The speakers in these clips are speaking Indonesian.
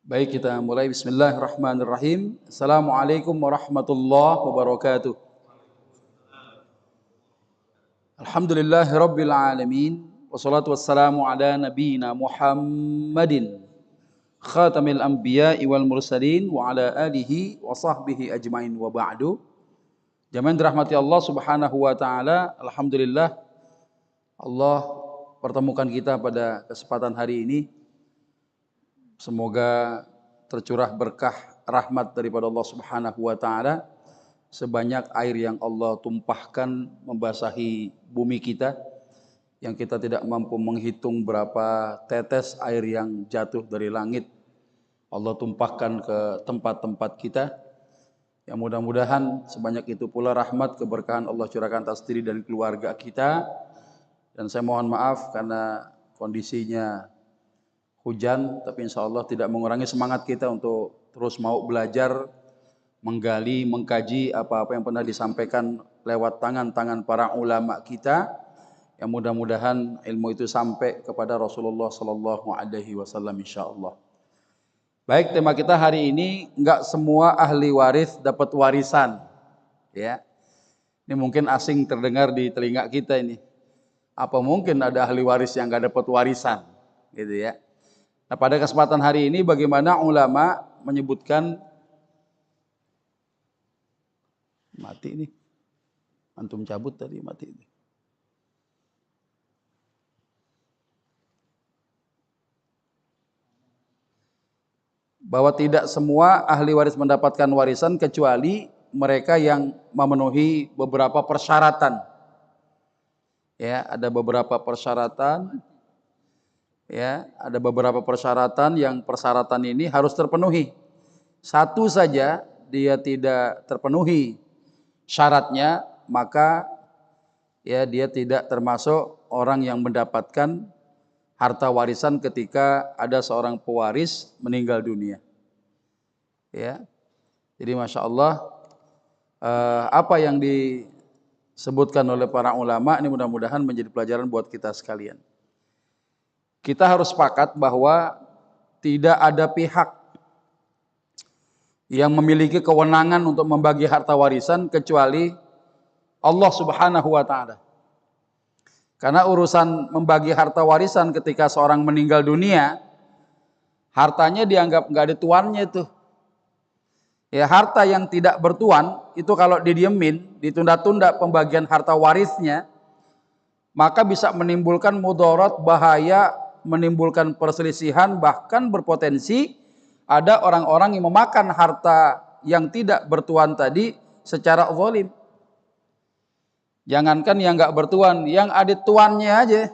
Baik, kita mulai. Bismillahirrahmanirrahim. Assalamualaikum warahmatullahi wabarakatuh. Alhamdulillahi rabbil alamin. Wassalatu wassalamu ala nabiyina Muhammadin khatamil anbiya'i wal mursalin wa ala alihi wa sahbihi ajmain wa ba'du. Jamaah dirahmati Allah subhanahu wa ta'ala. Alhamdulillah Allah pertemukan kita pada kesempatan hari ini. Semoga tercurah berkah rahmat daripada Allah Subhanahu wa taala sebanyak air yang Allah tumpahkan membasahi bumi kita yang kita tidak mampu menghitung berapa tetes air yang jatuh dari langit Allah tumpahkan ke tempat-tempat kita. Yang mudah-mudahan sebanyak itu pula rahmat keberkahan Allah curahkan atas diri dan keluarga kita. Dan saya mohon maaf karena kondisinya hujan, tapi insya Allah tidak mengurangi semangat kita untuk terus mau belajar, menggali, mengkaji apa-apa yang pernah disampaikan lewat tangan-tangan para ulama kita, yang mudah-mudahan ilmu itu sampai kepada Rasulullah Sallallahu Alaihi Wasallam insya Allah. Baik, tema kita hari ini, enggak semua ahli waris dapat warisan, ya. Ini mungkin asing terdengar di telinga kita ini. Apa mungkin ada ahli waris yang enggak dapat warisan, gitu ya? Nah, pada kesempatan hari ini bagaimana ulama menyebutkan mati ini. Antum cabut tadi mati ini. Bahwa tidak semua ahli waris mendapatkan warisan kecuali mereka yang memenuhi beberapa persyaratan. Ya, ada beberapa persyaratan. Ya, ada beberapa persyaratan yang persyaratan ini harus terpenuhi. Satu saja dia tidak terpenuhi syaratnya, maka ya dia tidak termasuk orang yang mendapatkan harta warisan ketika ada seorang pewaris meninggal dunia. Ya. Jadi Masya Allah apa yang disebutkan oleh para ulama ini mudah-mudahan menjadi pelajaran buat kita sekalian. Kita harus sepakat bahwa tidak ada pihak yang memiliki kewenangan untuk membagi harta warisan kecuali Allah Subhanahu wa taala. Karena urusan membagi harta warisan ketika seorang meninggal dunia, hartanya dianggap nggak ada tuannya tuh. Ya, harta yang tidak bertuan itu kalau didiemin, ditunda-tunda pembagian harta warisnya, maka bisa menimbulkan mudarat, bahaya, menimbulkan perselisihan, bahkan berpotensi ada orang-orang yang memakan harta yang tidak bertuan tadi secara zalim. Jangankan yang nggak bertuan, yang ada tuannya aja.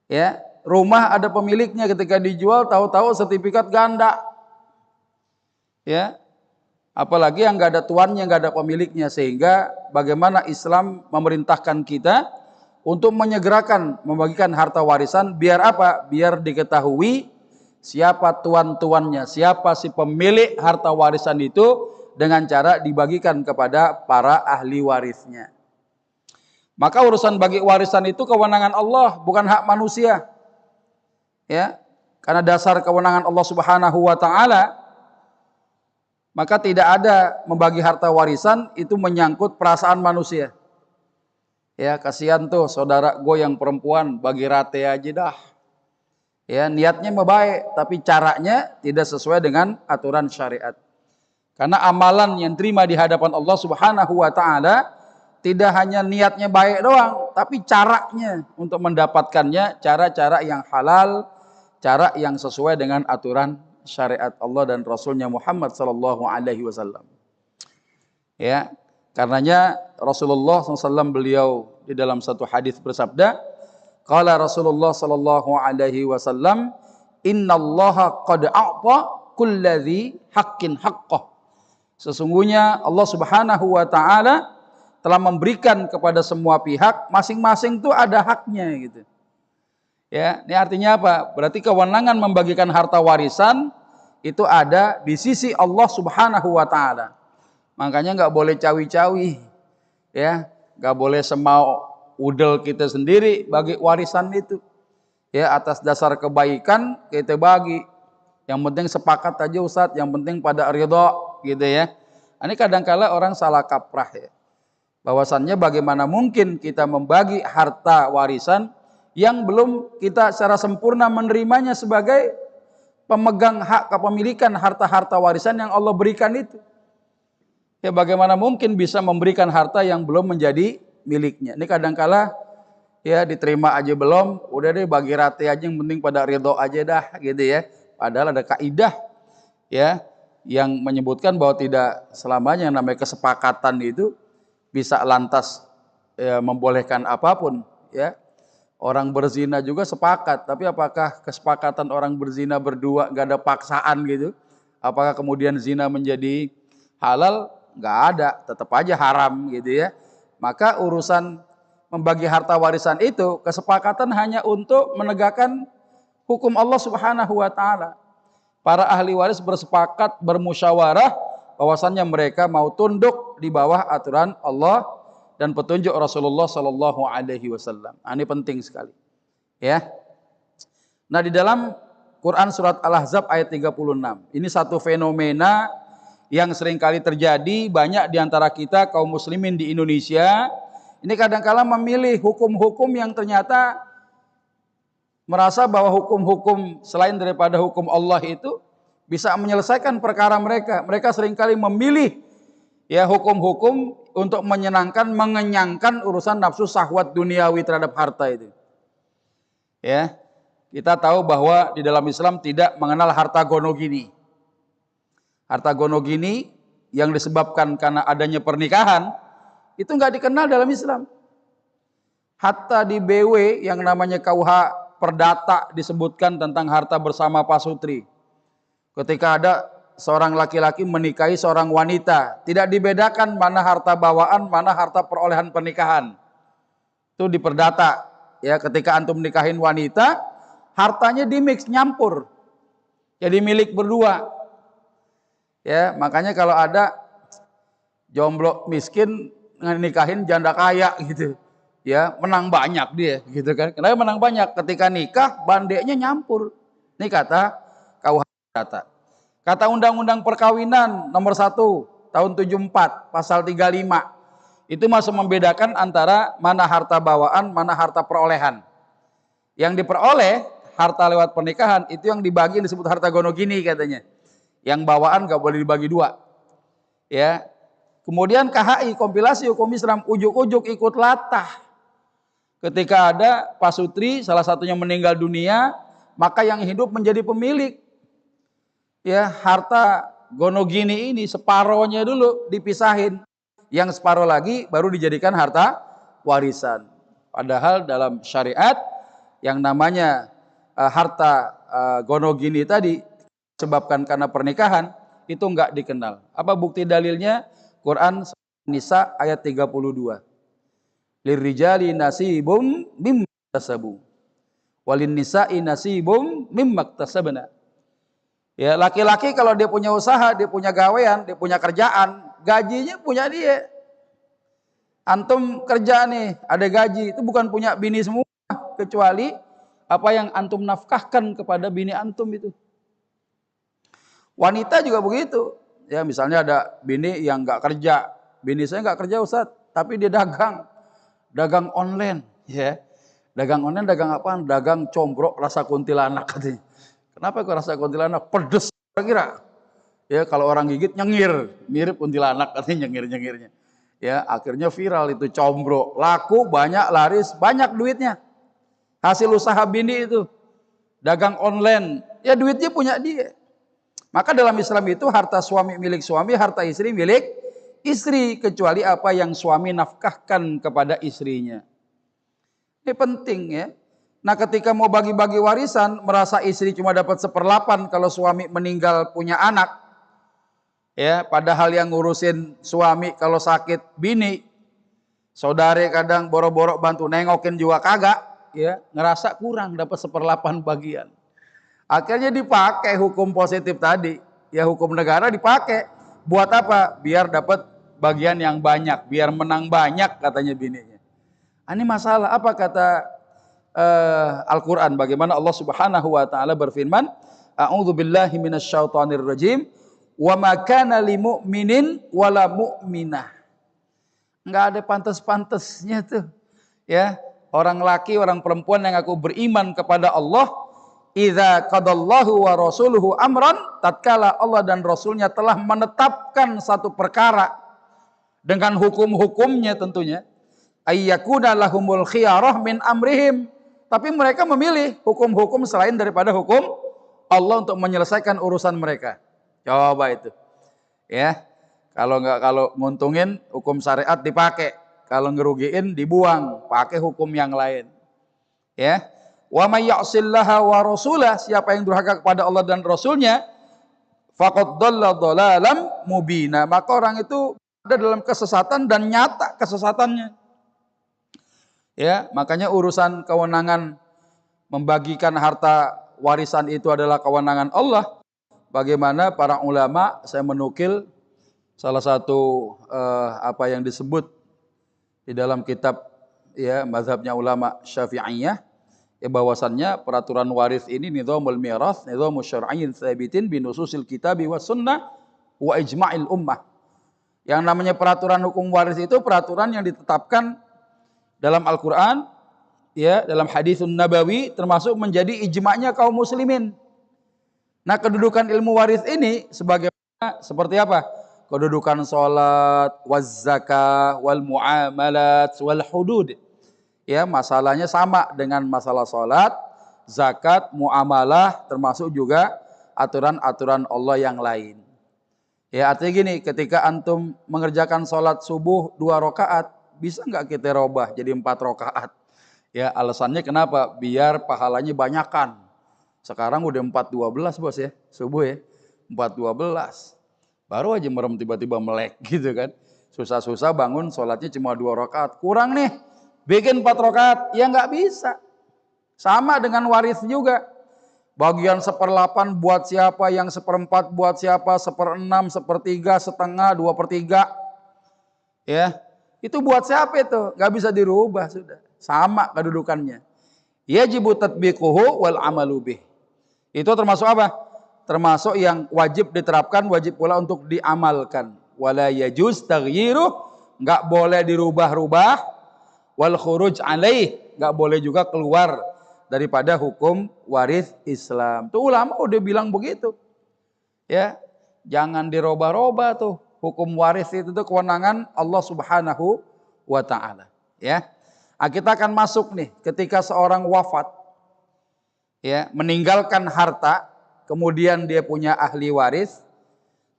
Ya, rumah ada pemiliknya, ketika dijual tahu-tahu sertifikat ganda. Ya, apalagi yang nggak ada tuannya, nggak ada pemiliknya, sehingga bagaimana Islam memerintahkan kita untuk menyegerakan membagikan harta warisan, biar apa? Biar diketahui siapa tuan-tuannya, siapa si pemilik harta warisan itu, dengan cara dibagikan kepada para ahli warisnya. Maka urusan bagi warisan itu kewenangan Allah, bukan hak manusia. Ya, karena dasar kewenangan Allah Subhanahu wa taala, maka tidak ada membagi harta warisan itu menyangkut perasaan manusia. Ya, kasihan tuh saudara gue yang perempuan, bagi rate aja dah. Ya, niatnya baik, tapi caranya tidak sesuai dengan aturan syariat. Karena amalan yang terima di hadapan Allah Subhanahu wa taala tidak hanya niatnya baik doang, tapi caranya untuk mendapatkannya cara-cara yang halal, cara yang sesuai dengan aturan syariat Allah dan Rasulnya Muhammad sallallahu alaihi wasallam. Ya, karenanya Rasulullah SAW beliau di dalam satu hadis bersabda, qala Rasulullah sallallahu alaihi wasallam, innallaha qad a'ta kulladzi haqqin haqqah. Sesungguhnya Allah Subhanahu wa taala telah memberikan kepada semua pihak masing-masing itu ada haknya gitu. Ya, ini artinya apa? Berarti kewenangan membagikan harta warisan itu ada di sisi Allah Subhanahu wa taala. Makanya nggak boleh cawi-cawi, ya, nggak boleh semau udel kita sendiri bagi warisan itu. Ya, atas dasar kebaikan kita bagi. Yang penting sepakat aja Ustadz, yang penting pada ridho gitu ya. Ini kadangkala orang salah kaprah ya. Bahwasannya bagaimana mungkin kita membagi harta warisan yang belum kita secara sempurna menerimanya sebagai pemegang hak kepemilikan harta-harta warisan yang Allah berikan itu. Ya bagaimana mungkin bisa memberikan harta yang belum menjadi miliknya. Ini kadangkala ya diterima aja belum, udah deh bagi rata aja, yang penting pada ridho aja dah gitu ya. Padahal ada kaidah ya yang menyebutkan bahwa tidak selamanya yang namanya kesepakatan itu bisa lantas ya, membolehkan apapun ya. Orang berzina juga sepakat, tapi apakah kesepakatan orang berzina berdua gak ada paksaan gitu? Apakah kemudian zina menjadi halal? Gak ada, tetap aja haram gitu ya. Maka urusan membagi harta warisan itu kesepakatan hanya untuk menegakkan hukum Allah Subhanahu wa taala. Para ahli waris bersepakat, bermusyawarah bahwasannya mereka mau tunduk di bawah aturan Allah dan petunjuk Rasulullah sallallahu alaihi wasallam. Ini penting sekali. Ya. Nah, di dalam Quran surat Al-Ahzab ayat 36. Ini satu fenomena yang seringkali terjadi banyak di antara kita kaum muslimin di Indonesia. Ini kadang-kala memilih hukum-hukum yang ternyata merasa bahwa hukum-hukum selain daripada hukum Allah itu bisa menyelesaikan perkara mereka. Mereka seringkali memilih ya hukum-hukum untuk menyenangkan, mengenyangkan urusan nafsu syahwat duniawi terhadap harta itu. Ya, kita tahu bahwa di dalam Islam tidak mengenal harta gonogini. Harta gonogini yang disebabkan karena adanya pernikahan itu nggak dikenal dalam Islam. Hatta di BW yang namanya KUH Perdata disebutkan tentang harta bersama pasutri. Ketika ada seorang laki-laki menikahi seorang wanita, tidak dibedakan mana harta bawaan, mana harta perolehan pernikahan. Itu di perdata. Ya, ketika antum nikahin wanita, hartanya dimix, nyampur. Jadi milik berdua. Ya, makanya kalau ada jomblo miskin nikahin janda kaya gitu. Ya, menang banyak dia gitu kan. Kenapa menang banyak? Ketika nikah bandeknya nyampur. Ini kata KUH Perdata. Kata Undang-Undang Perkawinan nomor 1 tahun 74 pasal 35 itu masih membedakan antara mana harta bawaan, mana harta perolehan. Yang diperoleh harta lewat pernikahan itu yang dibagi disebut harta gonogini katanya. Yang bawaan gak boleh dibagi dua. Ya. Kemudian KHI kompilasi hukum Islam ujuk-ujuk ikut latah. Ketika ada pasutri salah satunya meninggal dunia, maka yang hidup menjadi pemilik. Ya, harta gonogini ini separohnya dulu dipisahin, yang separoh lagi baru dijadikan harta warisan. Padahal dalam syariat yang namanya harta gonogini tadi disebabkan karena pernikahan itu enggak dikenal. Apa bukti dalilnya? Quran Nisa ayat 32. Lirrijali nasibum mimma iktasabu walin nisa'i nasibum mimma iktasabna. Ya, laki-laki kalau dia punya usaha, dia punya gawean, dia punya kerjaan, gajinya punya dia. Antum kerja nih, ada gaji, itu bukan punya bini semua, kecuali apa yang antum nafkahkan kepada bini antum itu. Wanita juga begitu. Ya, misalnya ada bini yang nggak kerja, bini saya nggak kerja Ustadz, tapi dia dagang online, ya. Dagang online, dagang apaan? Dagang combrok rasa kuntilanak katanya. Kenapa kok rasa kuntilanak? Pedes kira-kira. Ya, kalau orang gigit nyengir, mirip kuntilanak katanya nyengir-nyengirnya. Ya, akhirnya viral itu combro, laku banyak, laris, banyak duitnya. Hasil usaha bini itu. Dagang online, ya duitnya punya dia. Maka dalam Islam itu harta suami milik suami, harta istri milik istri, kecuali apa yang suami nafkahkan kepada istrinya. Ini penting ya. Nah, ketika mau bagi-bagi warisan, merasa istri cuma dapat 1/8 kalau suami meninggal punya anak. Ya, padahal yang ngurusin suami kalau sakit bini. Saudari kadang boro-boro bantu nengokin juga kagak, ya, ngerasa kurang dapat 1/8 bagian. Akhirnya dipakai hukum positif tadi. Ya, hukum negara dipakai. Buat apa? Biar dapat bagian yang banyak, biar menang banyak katanya bininya. Ini masalah apa kata Al-Quran, bagaimana Allah Subhanahu wa taala berfirman, A'udzubillahi minasyaitonir rajim. Wa ma kana lil mu'minin wala mu'minah. Enggak ada pantas-pantasnya tuh. Ya, orang laki, orang perempuan yang aku beriman kepada Allah, idza qadallahu wa rasuluhu amran, tatkala Allah dan Rasulnya telah menetapkan satu perkara dengan hukum-hukumnya tentunya, ayyakuna lahumul khiyarah min amrihim, tapi mereka memilih hukum-hukum selain daripada hukum Allah untuk menyelesaikan urusan mereka. Coba itu. Ya. Kalau nguntungin hukum syariat dipakai, kalau ngerugiin dibuang, pakai hukum yang lain. Ya. Wa may ya'sillaha wa rasulah, siapa yang durhaka kepada Allah dan Rasulnya, faqad dhalla dhalalam mubina, maka orang itu ada dalam kesesatan dan nyata kesesatannya. Ya, makanya urusan kewenangan membagikan harta warisan itu adalah kewenangan Allah. Bagaimana para ulama, saya menukil salah satu apa yang disebut di dalam kitab ya mazhabnya ulama Syafi'iyah, ya bahwasannya peraturan waris ini nizamul mirath, nizamul syar'iyyin tsabitin bi nususil kitabi was sunnah wa ijma'il ummah. Yang namanya peraturan hukum waris itu peraturan yang ditetapkan dalam Al-Qur'an, ya, dalam haditsun nabawi, termasuk menjadi ijma'nya kaum muslimin. Nah, kedudukan ilmu waris ini seperti apa? Kedudukan salat, waz zakah, wal muamalat, wal hudud. Ya, masalahnya sama dengan masalah salat, zakat, muamalah, termasuk juga aturan-aturan Allah yang lain. Ya, artinya gini, ketika antum mengerjakan salat subuh 2 rakaat, bisa nggak kita robah jadi 4 rakaat? Ya, alasannya kenapa? Biar pahalanya banyakan. Sekarang udah 4.12 bos ya, subuh ya, 4.12. Baru aja merem tiba-tiba melek gitu kan. Susah-susah bangun sholatnya cuma 2 rakaat. Kurang nih, bikin 4 rakaat. Ya nggak bisa. Sama dengan waris juga. Bagian 1/8 buat siapa, yang 1/4 buat siapa, 1/6, 1/3, setengah, 2/3. Ya, itu buat siapa itu? Nggak bisa dirubah sudah. Sama kedudukannya. Yajibu tatbiquhu wal amalu bih. Itu termasuk apa? Termasuk yang wajib diterapkan, wajib pula untuk diamalkan. Wala yajuz taghyiruh, enggak boleh dirubah-rubah. Wal khuruj alaih, enggak boleh juga keluar daripada hukum waris Islam. Tuh ulama udah bilang begitu. Ya, jangan dirubah-rubah tuh. Hukum waris itu tuh kewenangan Allah Subhanahu wa taala, ya. Nah, kita akan masuk nih ketika seorang wafat, ya, meninggalkan harta, kemudian dia punya ahli waris.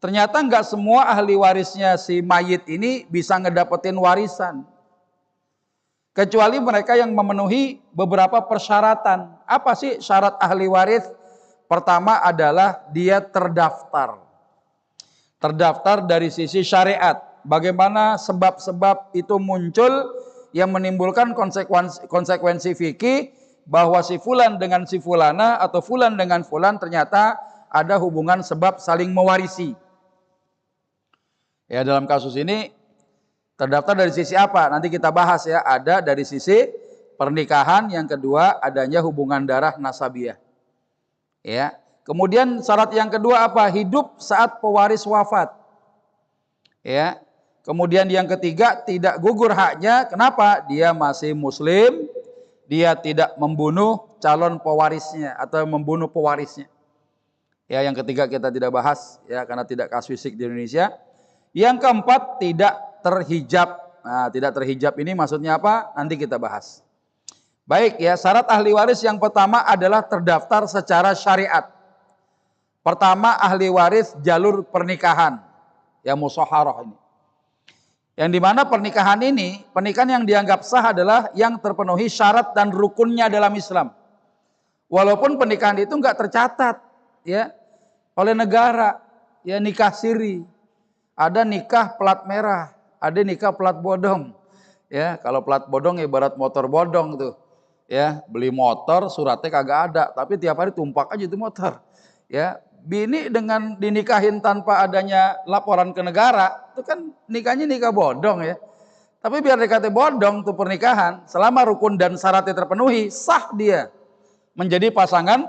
Ternyata nggak semua ahli warisnya si mayit ini bisa ngedapetin warisan, kecuali mereka yang memenuhi beberapa persyaratan. Apa sih syarat ahli waris? Pertama adalah dia terdaftar. Terdaftar dari sisi syariat. Bagaimana sebab-sebab itu muncul yang menimbulkan konsekuensi fikih bahwa si fulan dengan si fulana atau fulan dengan fulan ternyata ada hubungan sebab saling mewarisi. Ya, dalam kasus ini terdaftar dari sisi apa? Nanti kita bahas ya. Ada dari sisi pernikahan, yang kedua adanya hubungan darah nasabiah. Ya. Kemudian syarat yang kedua apa? Hidup saat pewaris wafat. Ya. Kemudian yang ketiga, tidak gugur haknya. Kenapa? Dia masih muslim, dia tidak membunuh calon pewarisnya atau membunuh pewarisnya. Ya, yang ketiga kita tidak bahas ya karena tidak kasuistik di Indonesia. Yang keempat, tidak terhijab. Nah, tidak terhijab ini maksudnya apa? Nanti kita bahas. Baik ya, syarat ahli waris yang pertama adalah terdaftar secara syariat. Pertama, ahli waris jalur pernikahan, ya musyawarah ini. Yang dimana pernikahan ini, pernikahan yang dianggap sah adalah yang terpenuhi syarat dan rukunnya dalam Islam. Walaupun pernikahan itu enggak tercatat ya oleh negara, ya nikah siri. Ada nikah plat merah, ada nikah plat bodong. Ya, kalau plat bodong ibarat motor bodong tuh. Ya, beli motor suratnya kagak ada, tapi tiap hari tumpak aja itu motor. Ya, bini dengan dinikahin tanpa adanya laporan ke negara, itu kan nikahnya nikah bodong ya. Tapi biar dikata bodong tuh pernikahan, selama rukun dan syaratnya terpenuhi, sah dia menjadi pasangan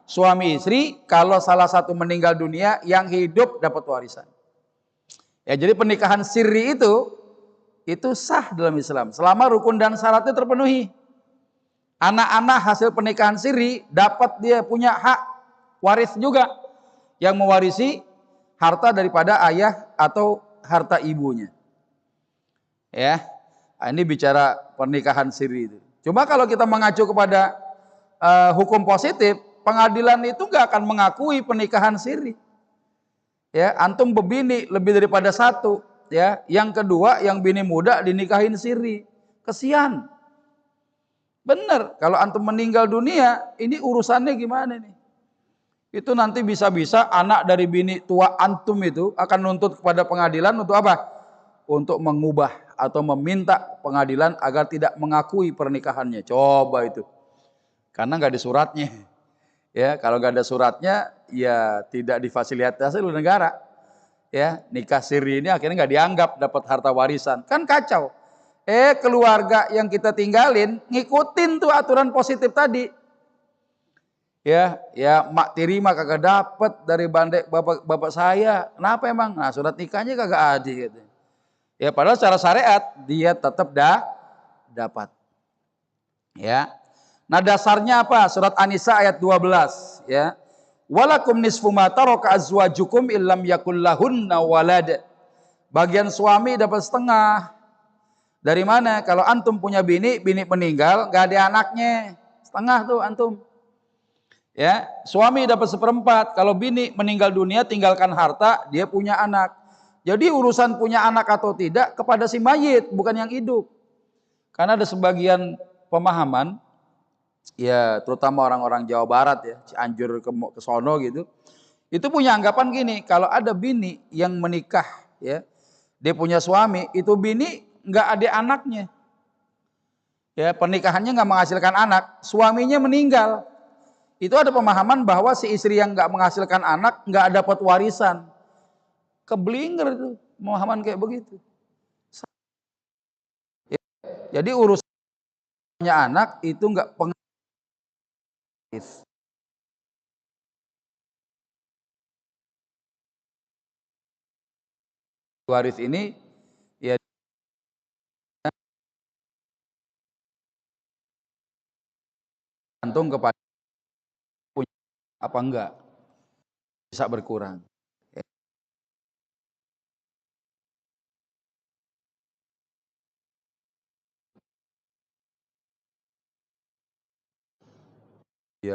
suami istri, kalau salah satu meninggal dunia, yang hidup dapat warisan. Ya, jadi pernikahan sirri itu sah dalam Islam selama rukun dan syaratnya terpenuhi. Anak-anak hasil pernikahan sirri dapat dia punya hak waris juga, yang mewarisi harta daripada ayah atau harta ibunya. Ya, ini bicara pernikahan sirri itu. Cuma kalau kita mengacu kepada hukum positif, pengadilan itu nggak akan mengakui pernikahan sirri. Ya, antum berbini lebih daripada satu, ya. Yang kedua, yang bini muda dinikahin sirri. Kesian. Bener, kalau antum meninggal dunia, ini urusannya gimana nih? Itu nanti bisa-bisa anak dari bini tua antum itu akan nuntut kepada pengadilan untuk apa? Untuk mengubah atau meminta pengadilan agar tidak mengakui pernikahannya. Coba itu. Karena nggak ada suratnya. Ya, kalau nggak ada suratnya, ya tidak difasilitasi oleh negara. Ya, nikah siri ini akhirnya nggak dianggap dapat harta warisan. Kan kacau. Keluarga yang kita tinggalin ngikutin tuh aturan positif tadi. Ya mak tiri mah kagak dapat dari bandek bapak saya. Kenapa emang? Nah, surat nikahnya kagak ada gitu. Ya padahal secara syariat dia tetap dapat. Ya. Nah, dasarnya apa? Surat An-Nisa ayat 12, ya. Walakum nisfu ma taraka azwajukum illam yakul lahunna walad. Bagian suami dapat setengah. Dari mana? Kalau antum punya bini meninggal, gak ada anaknya. Setengah tuh antum. Ya, suami dapat seperempat. Kalau bini meninggal dunia tinggalkan harta, dia punya anak. Jadi urusan punya anak atau tidak kepada si mayit, bukan yang hidup. Karena ada sebagian pemahaman, ya terutama orang-orang Jawa Barat ya, Cianjur ke sono gitu. Itu punya anggapan gini, kalau ada bini yang menikah ya, dia punya suami, itu bini nggak ada anaknya. Ya, pernikahannya nggak menghasilkan anak, suaminya meninggal. Itu ada pemahaman bahwa si istri yang nggak menghasilkan anak nggak dapat warisan. Keblinger itu pemahaman kayak begitu. Ya, jadi urusannya anak itu nggak pengaruh. Waris ini ya gantung kepada punya apa enggak, bisa berkurang. Ya,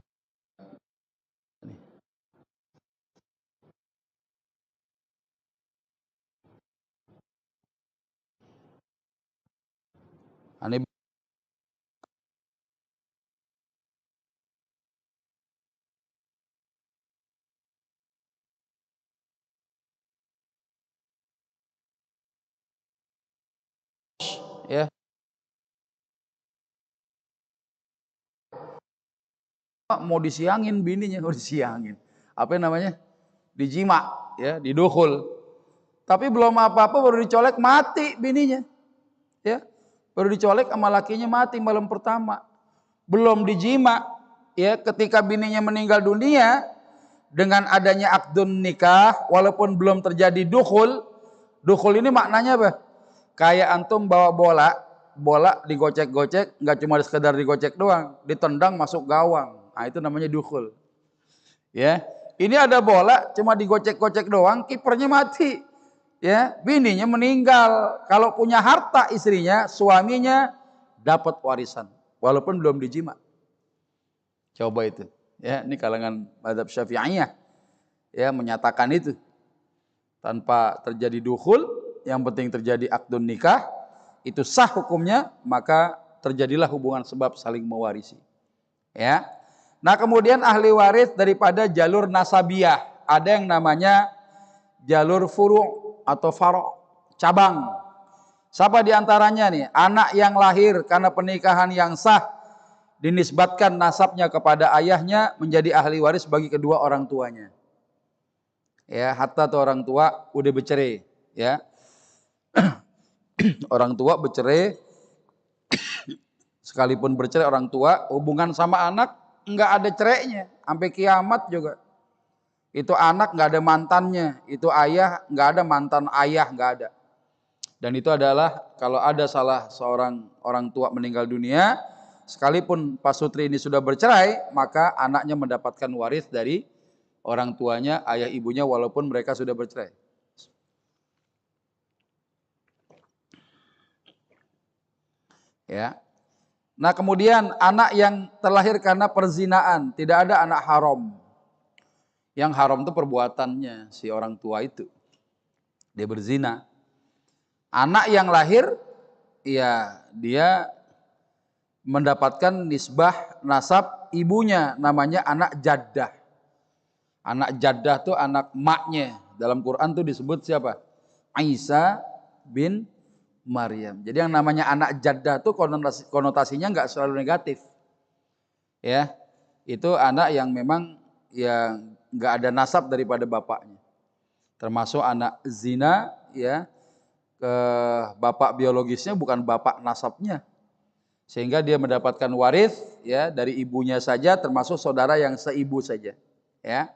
aneh ya. Mau disiangin bininya, mau disiangin. Apa namanya? Dijima, ya, didukul. Tapi belum apa-apa baru dicolek mati bininya. Ya. Baru dicolek sama lakinya mati malam pertama. Belum dijima, ya, ketika bininya meninggal dunia dengan adanya akdun nikah walaupun belum terjadi dukhul. Dukhul ini maknanya apa? Kayak antum bawa bola digocek-gocek, nggak cuma sekedar digocek doang, ditendang masuk gawang. Nah, itu namanya dukhul. Ya. Ini ada bola cuma digocek-gocek doang, kipernya mati. Ya, bininya meninggal. Kalau punya harta istrinya, suaminya dapat warisan walaupun belum dijima. Coba itu. Ya, ini kalangan mazhab Syafi'iyah ya menyatakan itu. Tanpa terjadi dukhul, yang penting terjadi akdun nikah, itu sah hukumnya, maka terjadilah hubungan sebab saling mewarisi. Ya. Nah, kemudian ahli waris daripada jalur nasabiyah, ada yang namanya jalur furu' atau faro', cabang. Siapa diantaranya nih? Anak yang lahir karena pernikahan yang sah dinisbatkan nasabnya kepada ayahnya menjadi ahli waris bagi kedua orang tuanya. Ya, hatta tuh orang tua udah bercerai, ya. Orang tua bercerai, sekalipun bercerai orang tua, hubungan sama anak nggak ada cerainya sampai kiamat juga. Itu anak nggak ada mantannya, itu ayah nggak ada mantan ayah, nggak ada. Dan itu adalah kalau ada salah seorang orang tua meninggal dunia, sekalipun pasutri ini sudah bercerai, maka anaknya mendapatkan waris dari orang tuanya, ayah ibunya, walaupun mereka sudah bercerai. Ya. Nah, kemudian anak yang terlahir karena perzinaan, tidak ada anak haram. Yang haram itu perbuatannya si orang tua itu. Dia berzina. Anak yang lahir, ya dia mendapatkan nisbah nasab ibunya, namanya anak jaddah. Anak jaddah itu anak maknya. Dalam Quran tuh disebut siapa? Isa bin Maryam. Jadi yang namanya anak jaddah tuh konotasinya nggak selalu negatif. Ya, itu anak yang memang yang nggak ada nasab daripada bapaknya. Termasuk anak zina, ya, ke bapak biologisnya bukan bapak nasabnya. Sehingga dia mendapatkan waris ya dari ibunya saja, termasuk saudara yang seibu saja. Ya.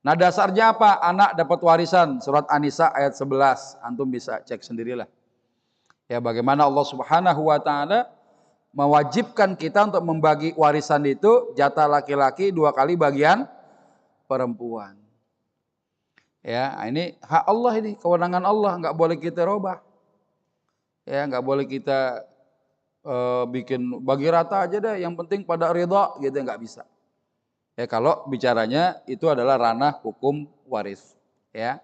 Nah, dasarnya apa? Anak dapat warisan. Surat An-Nisa ayat 11. Antum bisa cek sendirilah. Ya, bagaimana Allah Subhanahu wa taala mewajibkan kita untuk membagi warisan itu jatah laki-laki 2 kali bagian perempuan. Ya, ini hak Allah, ini kewenangan Allah, nggak boleh kita robah. Ya, nggak boleh kita bikin bagi rata aja deh, yang penting pada ridha gitu, nggak bisa. Ya, kalau bicaranya itu adalah ranah hukum waris. Ya.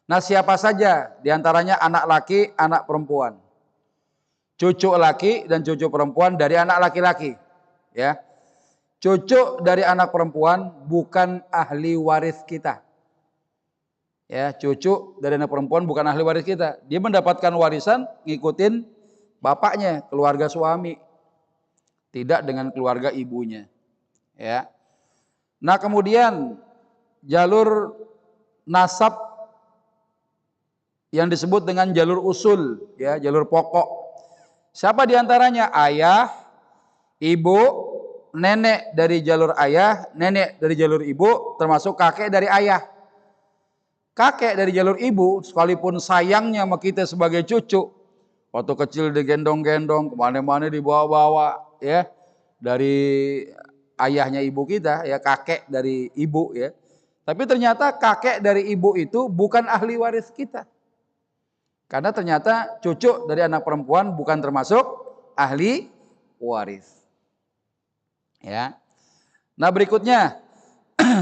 Nah, siapa saja diantaranya anak laki, anak perempuan, cucu laki dan cucu perempuan dari anak laki-laki. Ya, cucu dari anak perempuan bukan ahli waris kita. Ya, cucu dari anak perempuan bukan ahli waris kita. Dia mendapatkan warisan ngikutin bapaknya, keluarga suami, tidak dengan keluarga ibunya. Ya. Nah, kemudian jalur nasab yang disebut dengan jalur usul, ya, jalur pokok. Siapa diantaranya? Ayah, ibu, nenek dari jalur ayah, nenek dari jalur ibu, termasuk kakek dari ayah. Kakek dari jalur ibu, sekalipun sayangnya sama kita sebagai cucu, waktu kecil digendong-gendong, kemana-mana dibawa-bawa, ya, dari ayahnya ibu kita, ya, kakek dari ibu, ya. Tapi ternyata kakek dari ibu itu bukan ahli waris kita. Karena ternyata cucu dari anak perempuan bukan termasuk ahli waris. Ya. Nah, berikutnya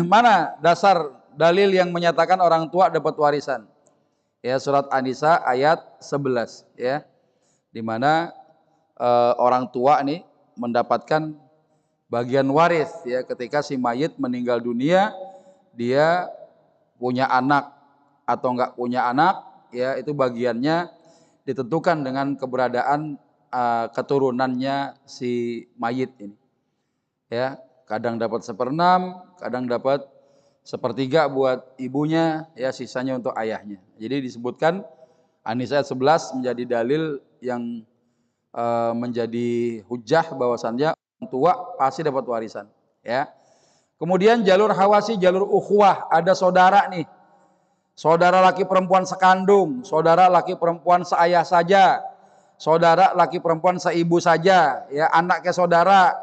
mana dasar dalil yang menyatakan orang tua dapat warisan? Ya, surat An-Nisa ayat 11, ya. Di mana orang tua nih mendapatkan bagian waris, ya, ketika si mayit meninggal dunia, dia punya anak atau enggak punya anak, ya, itu bagiannya ditentukan dengan keberadaan keturunannya si mayit ini. Ya, kadang dapat 1/6, kadang dapat 1/3 buat ibunya, ya, sisanya untuk ayahnya. Jadi disebutkan An-Nisa ayat 11 menjadi dalil yang menjadi hujah bahwasannya orang tua pasti dapat warisan, ya. Kemudian jalur hawasi, jalur ukhuwah, ada saudara nih. Saudara laki perempuan sekandung, saudara laki perempuan seayah saja, saudara laki perempuan seibu saja, ya, anaknya saudara,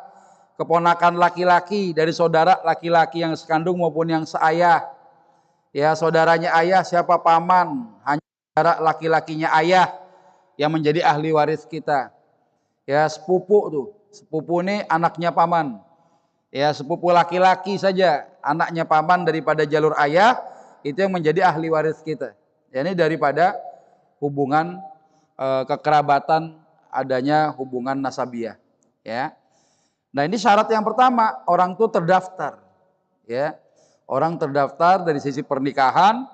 keponakan laki-laki dari saudara laki-laki yang sekandung maupun yang seayah. Ya, saudaranya ayah siapa? Paman, hanya saudara laki-lakinya ayah yang menjadi ahli waris kita. Ya, sepupu tuh, sepupu ini anaknya paman. Ya, sepupu laki-laki saja, anaknya paman daripada jalur ayah, itu yang menjadi ahli waris kita. Ya, ini daripada hubungan kekerabatan, adanya hubungan nasabiah. Ya. Nah, ini syarat yang pertama, orang itu terdaftar. Ya. Orang terdaftar dari sisi pernikahan,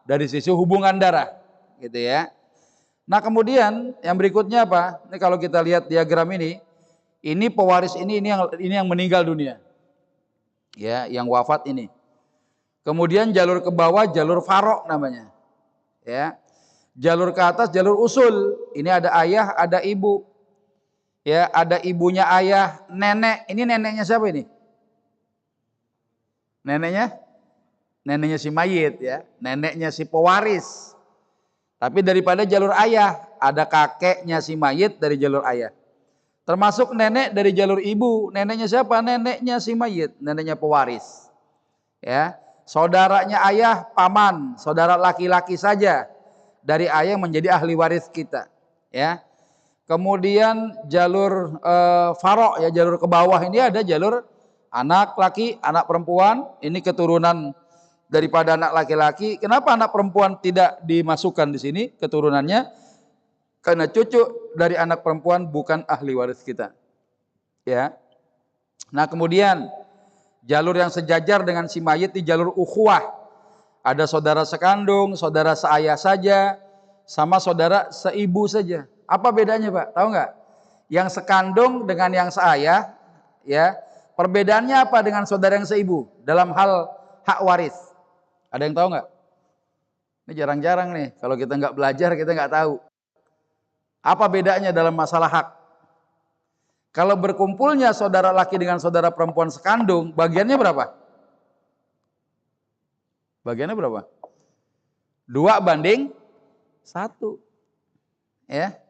dari sisi hubungan darah, gitu ya. Nah, kemudian yang berikutnya apa? Ini kalau kita lihat diagram ini pewaris ini yang meninggal dunia. Ya, yang wafat ini. Kemudian jalur ke bawah jalur farok namanya. Ya. Jalur ke atas jalur usul. Ini ada ayah, ada ibu. Ya, ada ibunya ayah, nenek. Ini neneknya siapa ini? neneknya si mayit ya, neneknya si pewaris. Tapi daripada jalur ayah, ada kakeknya si mayit dari jalur ayah. Termasuk nenek dari jalur ibu. Neneknya siapa? Neneknya si mayit, neneknya pewaris. Ya, saudaranya ayah paman, saudara laki-laki saja dari ayah menjadi ahli waris kita. Ya, kemudian jalur farok ya, jalur ke bawah ini ada jalur anak laki, anak perempuan. Ini keturunan daripada anak laki-laki. Kenapa anak perempuan tidak dimasukkan di sini keturunannya? Karena cucu dari anak perempuan bukan ahli waris kita. Ya. Nah, kemudian jalur yang sejajar dengan si mayit di jalur ukhuwah. Ada saudara sekandung, saudara seayah saja, sama saudara seibu saja. Apa bedanya, Pak? Tahu nggak? Yang sekandung dengan yang seayah, ya. Perbedaannya apa dengan saudara yang seibu dalam hal hak waris? Ada yang tahu nggak? Ini jarang-jarang nih. Kalau kita nggak belajar, kita nggak tahu. Apa bedanya dalam masalah hak? Kalau berkumpulnya saudara laki dengan saudara perempuan sekandung, bagiannya berapa? Bagiannya berapa? 2:1. Ya.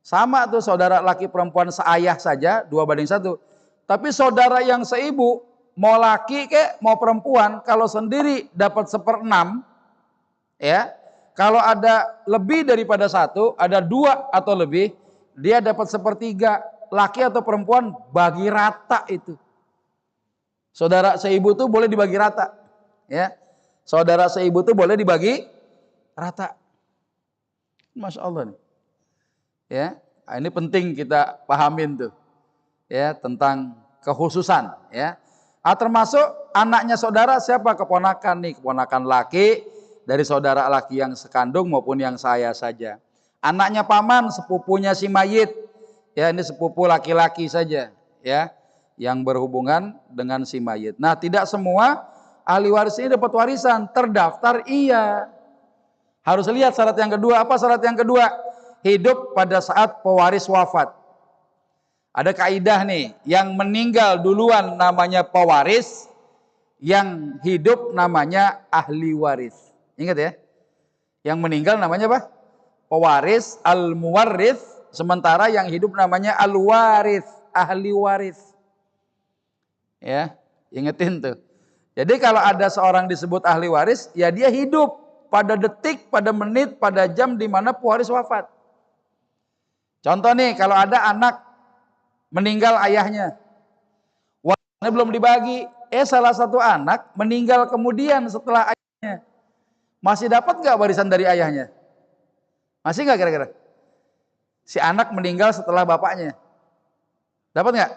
Sama tuh saudara laki perempuan seayah saja 2:1. Tapi saudara yang seibu, mau laki kek mau perempuan, kalau sendiri dapat 1/6, ya. Kalau ada lebih daripada 1, ada 2 atau lebih, dia dapat 1/3. Laki atau perempuan bagi rata itu. Saudara seibu tuh boleh dibagi rata, ya. Saudara seibu tuh boleh dibagi rata. Masya Allah nih. Ya, ini penting kita pahamin tuh. Ya, tentang kekhususan, ya. Termasuk anaknya saudara siapa? Keponakan nih, keponakan laki dari saudara laki yang sekandung maupun yang saya saja. Anaknya paman, sepupunya si mayit. Ya, ini sepupu laki-laki saja, ya, yang berhubungan dengan si mayit. Nah, tidak semua ahli waris ini dapat warisan. Terdaftar iya. Harus lihat syarat yang kedua. Apa syarat yang kedua? Hidup pada saat pewaris wafat. Ada kaidah nih, yang meninggal duluan namanya pewaris, yang hidup namanya ahli waris. Ingat ya, yang meninggal namanya apa? Pewaris, al-muwarris, sementara yang hidup namanya al-waris, ahli waris. Ya, ingetin tuh. Jadi kalau ada seorang disebut ahli waris, ya dia hidup pada detik, pada menit, pada jam di mana pewaris wafat. Contoh nih, kalau ada anak meninggal ayahnya, warisannya belum dibagi, salah satu anak meninggal kemudian setelah ayahnya, masih dapat nggak warisan dari ayahnya? Masih nggak kira-kira? Si anak meninggal setelah bapaknya, dapat nggak?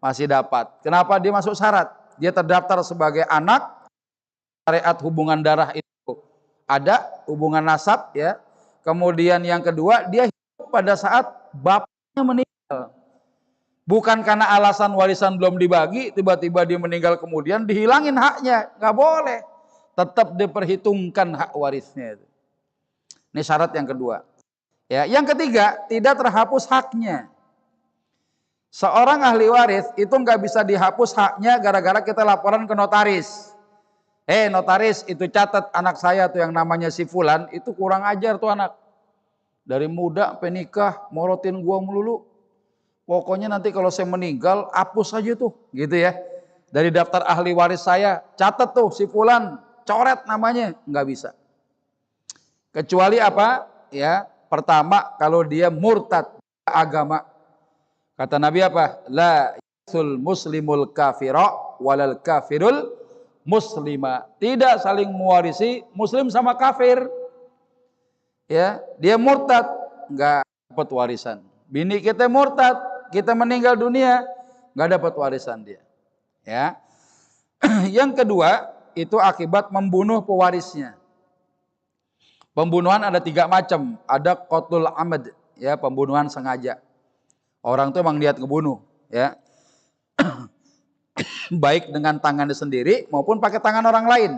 Masih dapat. Kenapa? Dia masuk syarat. Dia terdaftar sebagai anak. Syariat hubungan darah itu ada, hubungan nasab, ya. Kemudian yang kedua, dia hidup pada saat bapaknya meninggal. Bukan karena alasan warisan belum dibagi, tiba-tiba dia meninggal kemudian dihilangin haknya. Nggak boleh. Tetap diperhitungkan hak warisnya. Ini syarat yang kedua. Ya, yang ketiga, tidak terhapus haknya. Seorang ahli waris itu nggak bisa dihapus haknya gara-gara kita laporan ke notaris. Notaris, itu catat anak saya tuh yang namanya si Fulan, itu kurang ajar tuh anak. Dari muda sampai nikah, morotin gua melulu. Pokoknya nanti kalau saya meninggal, hapus aja tuh, gitu ya. Dari daftar ahli waris saya, catat tuh si Fulan, coret namanya, nggak bisa. Kecuali apa? Ya, pertama kalau dia murtad agama. Kata Nabi apa? La yasul muslimul kafira walal kafirul muslima. Tidak saling mewarisi muslim sama kafir. Ya, dia murtad, nggak dapat warisan. Bini kita murtad, kita meninggal dunia, nggak dapat warisan dia. Ya. Yang kedua, itu akibat membunuh pewarisnya. Pembunuhan ada 3 macam. Ada qatlul amad, ya, pembunuhan sengaja. Orang itu emang niat ngebunuh, ya. Baik dengan tangannya sendiri maupun pakai tangan orang lain.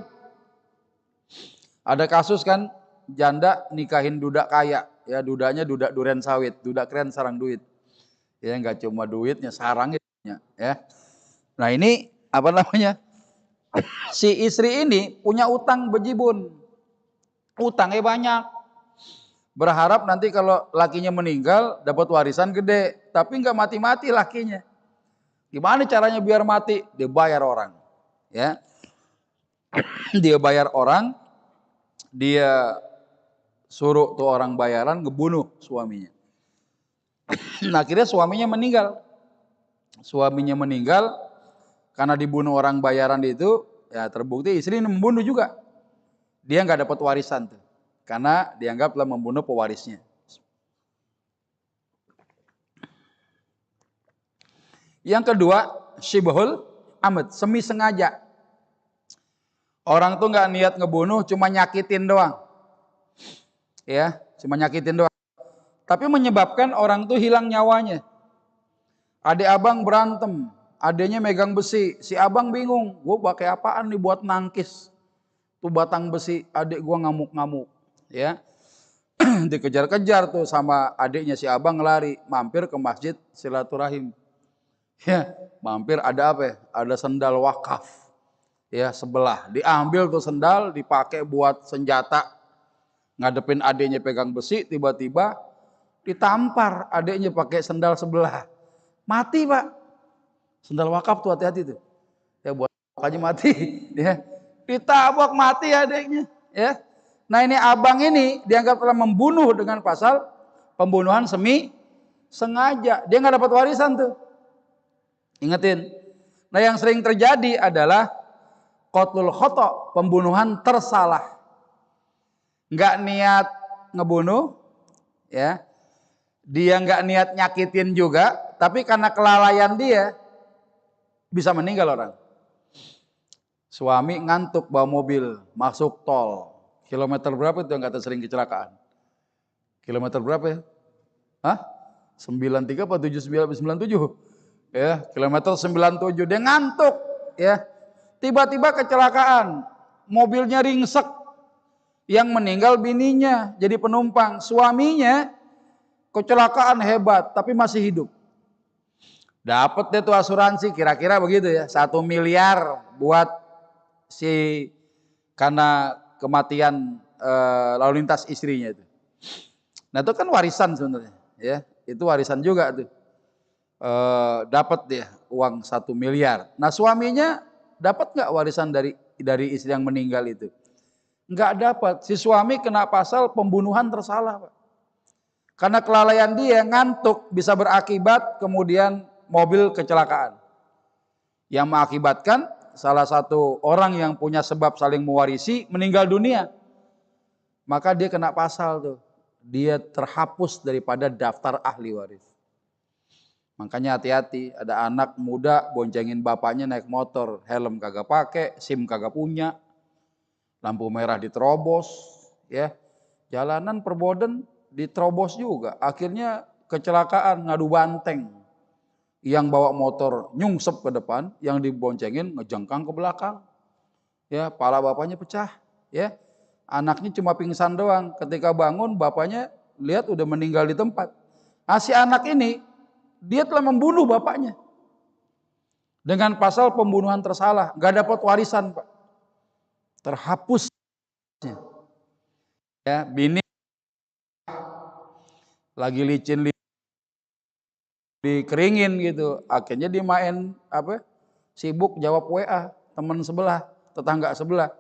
Ada kasus kan, janda nikahin duda kaya, ya, dudanya duda duren sawit, duda keren sarang duit. Ya, nggak cuma duitnya, sarangnya, ya. Nah, ini apa namanya? Si istri ini punya utang bejibun, utangnya banyak. Berharap nanti kalau lakinya meninggal dapat warisan gede, tapi nggak mati-mati lakinya. Gimana caranya biar mati? Dia bayar orang, ya. Dia bayar orang, dia suruh tuh orang bayaran ngebunuh suaminya. Nah, akhirnya suaminya meninggal. Suaminya meninggal karena dibunuh orang bayaran itu, ya terbukti istri ini membunuh juga. Dia nggak dapat warisan tuh, karena dianggap telah membunuh pewarisnya. Yang kedua, syibhul amd, semi sengaja. Orang tuh nggak niat ngebunuh, cuma nyakitin doang. Ya, cuma nyakitin doang. Tapi menyebabkan orang tuh hilang nyawanya. Adik abang berantem, adiknya megang besi, si abang bingung, gue pakai apaan nih buat nangkis tuh batang besi, adik gue ngamuk-ngamuk, ya. Dikejar-kejar tuh sama adiknya, si abang lari, mampir ke masjid silaturahim. Ya, mampir ada apa ya? Ada sendal wakaf. Ya, sebelah. Diambil tuh sendal, dipakai buat senjata. Ngadepin adiknya pegang besi, tiba-tiba ditampar adiknya pakai sendal sebelah. Mati, Pak. Sendal wakaf tuh hati-hati tuh. Ya buat aja mati, ya. Ditabok mati adiknya, ya. Nah, ini abang ini dianggap telah membunuh dengan pasal pembunuhan semi sengaja. Dia nggak dapat warisan tuh. Ingetin. Nah, yang sering terjadi adalah qatlul khata', pembunuhan tersalah. Nggak niat ngebunuh, ya. Dia nggak niat nyakitin juga, tapi karena kelalaian dia bisa meninggal orang. Suami ngantuk bawa mobil masuk tol. Kilometer berapa itu yang kata sering kecelakaan? Kilometer berapa ya? Hah? 93 apa 79 97? Ya, kilometer 97 dia ngantuk, ya. Tiba-tiba kecelakaan. Mobilnya ringsek. Yang meninggal bininya jadi penumpang, suaminya kecelakaan hebat tapi masih hidup. Dapat deh tuh asuransi kira-kira begitu ya, 1 miliar buat si karena kematian lalu lintas istrinya itu. Nah, itu kan warisan sebenarnya, ya. Itu warisan juga tuh. Dapat dia uang 1 miliar. Nah, suaminya dapat nggak warisan dari istri yang meninggal itu? Nggak dapat. Si suami kena pasal pembunuhan tersalah, Pak. Karena kelalaian dia ngantuk bisa berakibat kemudian mobil kecelakaan. Yang mengakibatkan salah satu orang yang punya sebab saling mewarisi meninggal dunia. Maka dia kena pasal tuh. Dia terhapus daripada daftar ahli waris. Makanya hati-hati, ada anak muda boncengin bapaknya naik motor, helm kagak pakai, SIM kagak punya. Lampu merah diterobos, ya. Jalanan Perboden diterobos juga. Akhirnya kecelakaan ngadu banteng. Yang bawa motor nyungsep ke depan, yang diboncengin ngejengkang ke belakang. Ya, pala bapaknya pecah, ya. Anaknya cuma pingsan doang. Ketika bangun bapaknya lihat udah meninggal di tempat. Nah, si anak ini dia telah membunuh bapaknya. Dengan pasal pembunuhan tersalah, gak dapat warisan, Pak. Terhapus. Ya, bini lagi licin dikeringin gitu, akhirnya dia main apa? Sibuk jawab WA teman sebelah, tetangga sebelah.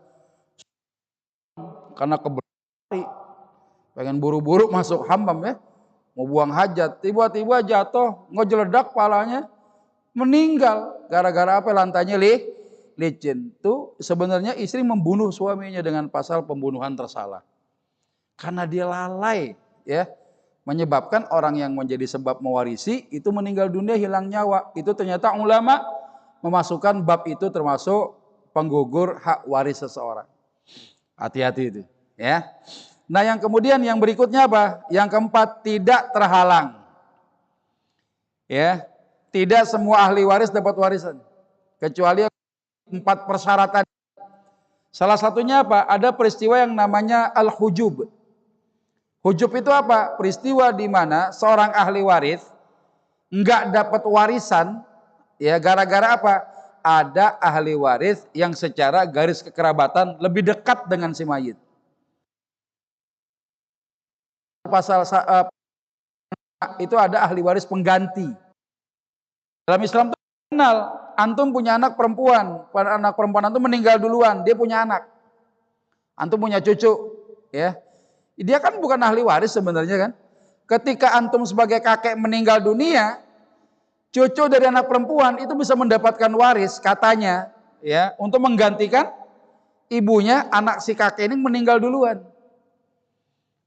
Karena keberani, pengen buru-buru masuk hammam ya, mau buang hajat, tiba-tiba jatuh, ngejeledak palanya, meninggal. Gara-gara apa? Lantainya licin. Tuh sebenarnya istri membunuh suaminya dengan pasal pembunuhan tersalah. Karena dia lalai, ya, menyebabkan orang yang menjadi sebab mewarisi itu meninggal dunia, hilang nyawa. Itu ternyata ulama memasukkan bab itu termasuk penggugur hak waris seseorang. Hati-hati itu, ya. Nah, yang kemudian yang berikutnya apa? Yang keempat, tidak terhalang. Ya, tidak semua ahli waris dapat warisan, kecuali 4 persyaratan. Salah satunya apa? Ada peristiwa yang namanya al-hujub. Hujub itu apa? Peristiwa di mana seorang ahli waris nggak dapat warisan, ya gara-gara apa? ada ahli waris yang secara garis kekerabatan lebih dekat dengan si mayit. Pasal itu ada ahli waris pengganti. Dalam Islam itu kenal, antum punya anak perempuan, anak perempuan antum meninggal duluan, dia punya anak, antum punya cucu, ya, dia kan bukan ahli waris sebenarnya kan. Ketika antum sebagai kakek meninggal dunia, cucu dari anak perempuan itu bisa mendapatkan waris katanya, ya, untuk menggantikan ibunya, anak si kakek ini meninggal duluan,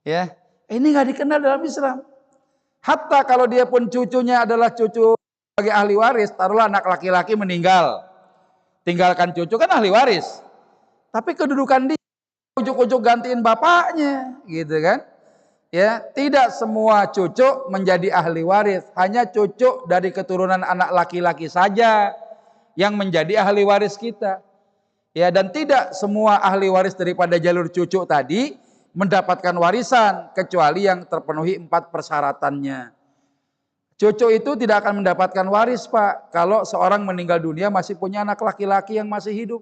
ya. Ini nggak dikenal dalam Islam. Hatta kalau dia pun cucunya adalah cucu sebagai ahli waris, taruhlah anak laki-laki meninggal, tinggalkan cucu, kan ahli waris. Tapi kedudukan dia ujuk-ujuk gantiin bapaknya, gitu kan? Ya, tidak semua cucu menjadi ahli waris, hanya cucu dari keturunan anak laki-laki saja yang menjadi ahli waris kita. Ya, dan tidak semua ahli waris daripada jalur cucu tadi mendapatkan warisan kecuali yang terpenuhi 4 persyaratannya. Cucu itu tidak akan mendapatkan waris, Pak, kalau seorang meninggal dunia masih punya anak laki-laki yang masih hidup.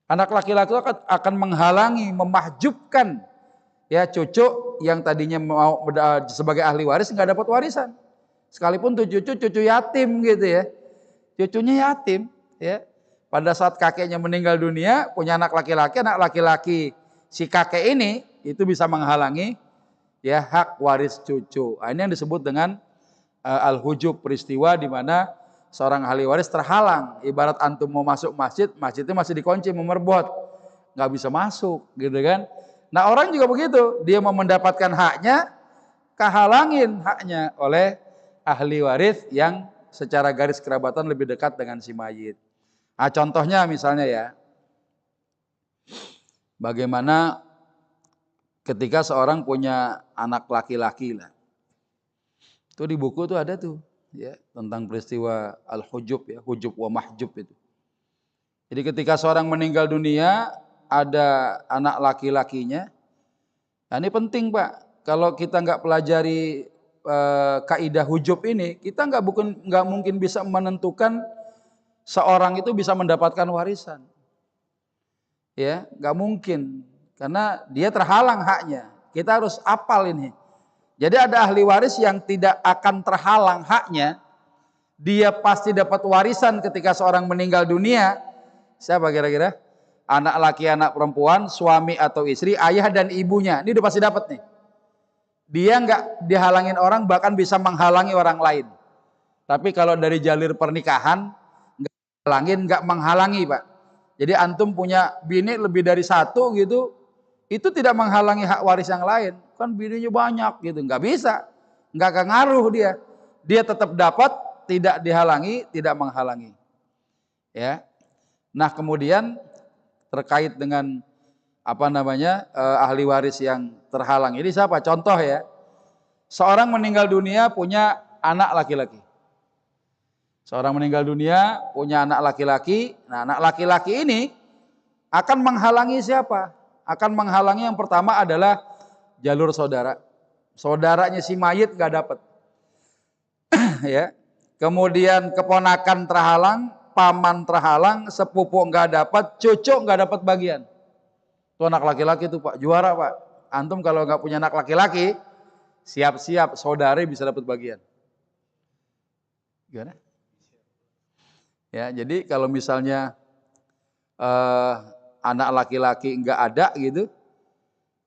Anak laki-laki itu akan menghalangi, memahjubkan ya cucu yang tadinya mau sebagai ahli waris nggak dapat warisan. Sekalipun tuh cucu yatim gitu ya. Cucunya yatim ya. Pada saat kakeknya meninggal dunia, punya anak laki-laki si kakek ini itu bisa menghalangi ya hak waris cucu. Ini yang disebut dengan al-hujub, peristiwa di mana seorang ahli waris terhalang. Ibarat antum mau masuk masjid, masjidnya masih dikunci, memerbot, nggak bisa masuk, gitu kan? Nah, orang juga begitu, dia mau mendapatkan haknya, kehalangin haknya oleh ahli waris yang secara garis kerabatan lebih dekat dengan si mayit. Nah, contohnya misalnya ya, bagaimana ketika seorang punya anak laki-laki lah. Itu di buku tuh ada tuh ya tentang peristiwa al-hujub ya, hujub wa mahjub itu. Jadi ketika seorang meninggal dunia ada anak laki-lakinya. Nah, ini penting, Pak. Kalau kita nggak pelajari kaidah hujub ini, kita nggak mungkin bisa menentukan seorang itu bisa mendapatkan warisan. Ya, nggak mungkin karena dia terhalang haknya. Kita harus apal ini. Jadi ada ahli waris yang tidak akan terhalang haknya. Dia pasti dapat warisan ketika seorang meninggal dunia. Siapa kira-kira? Anak laki, anak perempuan, suami atau istri, ayah dan ibunya. Ini udah pasti dapat nih. Dia nggak dihalangin orang, bahkan bisa menghalangi orang lain. Tapi kalau dari jalur pernikahan, nggak halangin, nggak menghalangi, Pak. Jadi antum punya bini lebih dari satu gitu, itu tidak menghalangi hak waris yang lain. Kan bininya banyak gitu, nggak bisa, nggak akan ngaruh dia. Dia tetap dapat, tidak dihalangi, tidak menghalangi. Ya. Nah, kemudian terkait dengan ahli waris yang terhalang ini siapa? Contoh ya, seorang meninggal dunia punya anak laki-laki. Seorang meninggal dunia punya anak laki-laki. Nah, anak laki-laki ini akan menghalangi siapa? Akan menghalangi yang pertama adalah jalur saudara. Saudaranya si mayit nggak dapat. Ya. Kemudian keponakan terhalang, paman terhalang, sepupu nggak dapat, cucu nggak dapat bagian. Itu anak laki-laki tuh Pak, juara Pak. Antum kalau nggak punya anak laki-laki, siap-siap saudara bisa dapat bagian. Gimana? Ya, jadi kalau misalnya anak laki-laki nggak ada gitu,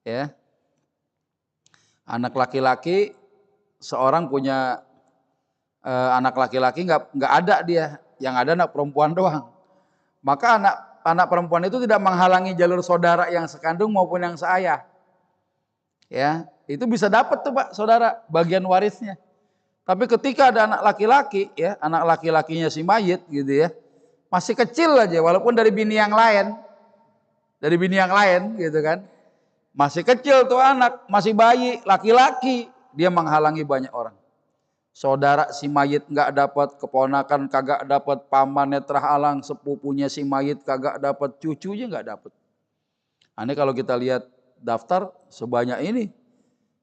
ya, anak laki-laki seorang punya anak laki-laki nggak ada dia, yang ada anak perempuan doang. Maka anak perempuan itu tidak menghalangi jalur saudara yang sekandung maupun yang seayah. Ya, itu bisa dapat tuh Pak, saudara, bagian warisnya. Tapi ketika ada anak laki-laki, ya, anak laki-lakinya si mayit gitu ya, masih kecil aja, walaupun dari bini yang lain gitu kan, masih kecil tuh anak, masih bayi, laki-laki, dia menghalangi banyak orang. Saudara si mayit nggak dapat, keponakan kagak dapat, pamannya terhalang, sepupunya si mayit kagak dapat, cucunya nggak dapat. Ini kalau kita lihat daftar sebanyak ini,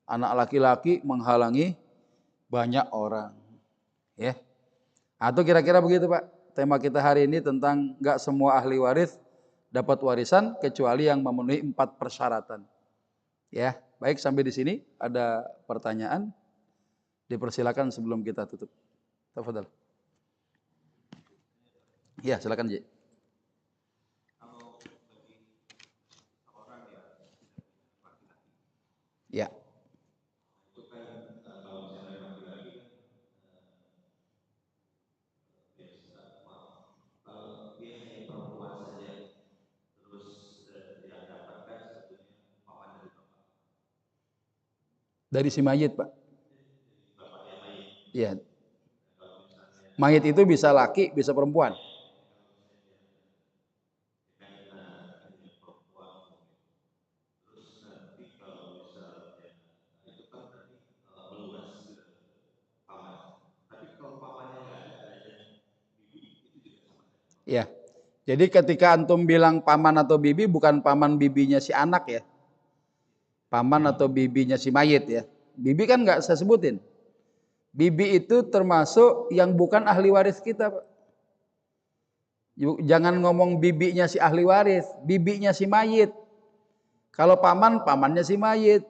anak laki-laki menghalangi banyak orang, ya. Atau kira-kira begitu Pak. tema kita hari ini tentang nggak semua ahli waris dapat warisan kecuali yang memenuhi 4 persyaratan. Ya, baik sampai di sini ada pertanyaan? Dipersilakan sebelum kita tutup. Tafadhal. Ya, silakan Ji. Ya. Dari si mayit, Pak. Iya. Mayit itu bisa laki, bisa perempuan. Ya. Jadi ketika antum bilang paman atau bibi, bukan paman bibinya si anak ya. Paman atau bibinya si mayit ya. Bibi kan nggak saya sebutin. Bibi itu termasuk yang bukan ahli waris kita, Pak. Jangan ngomong bibinya si ahli waris, bibinya si mayit. Kalau paman, pamannya si mayit,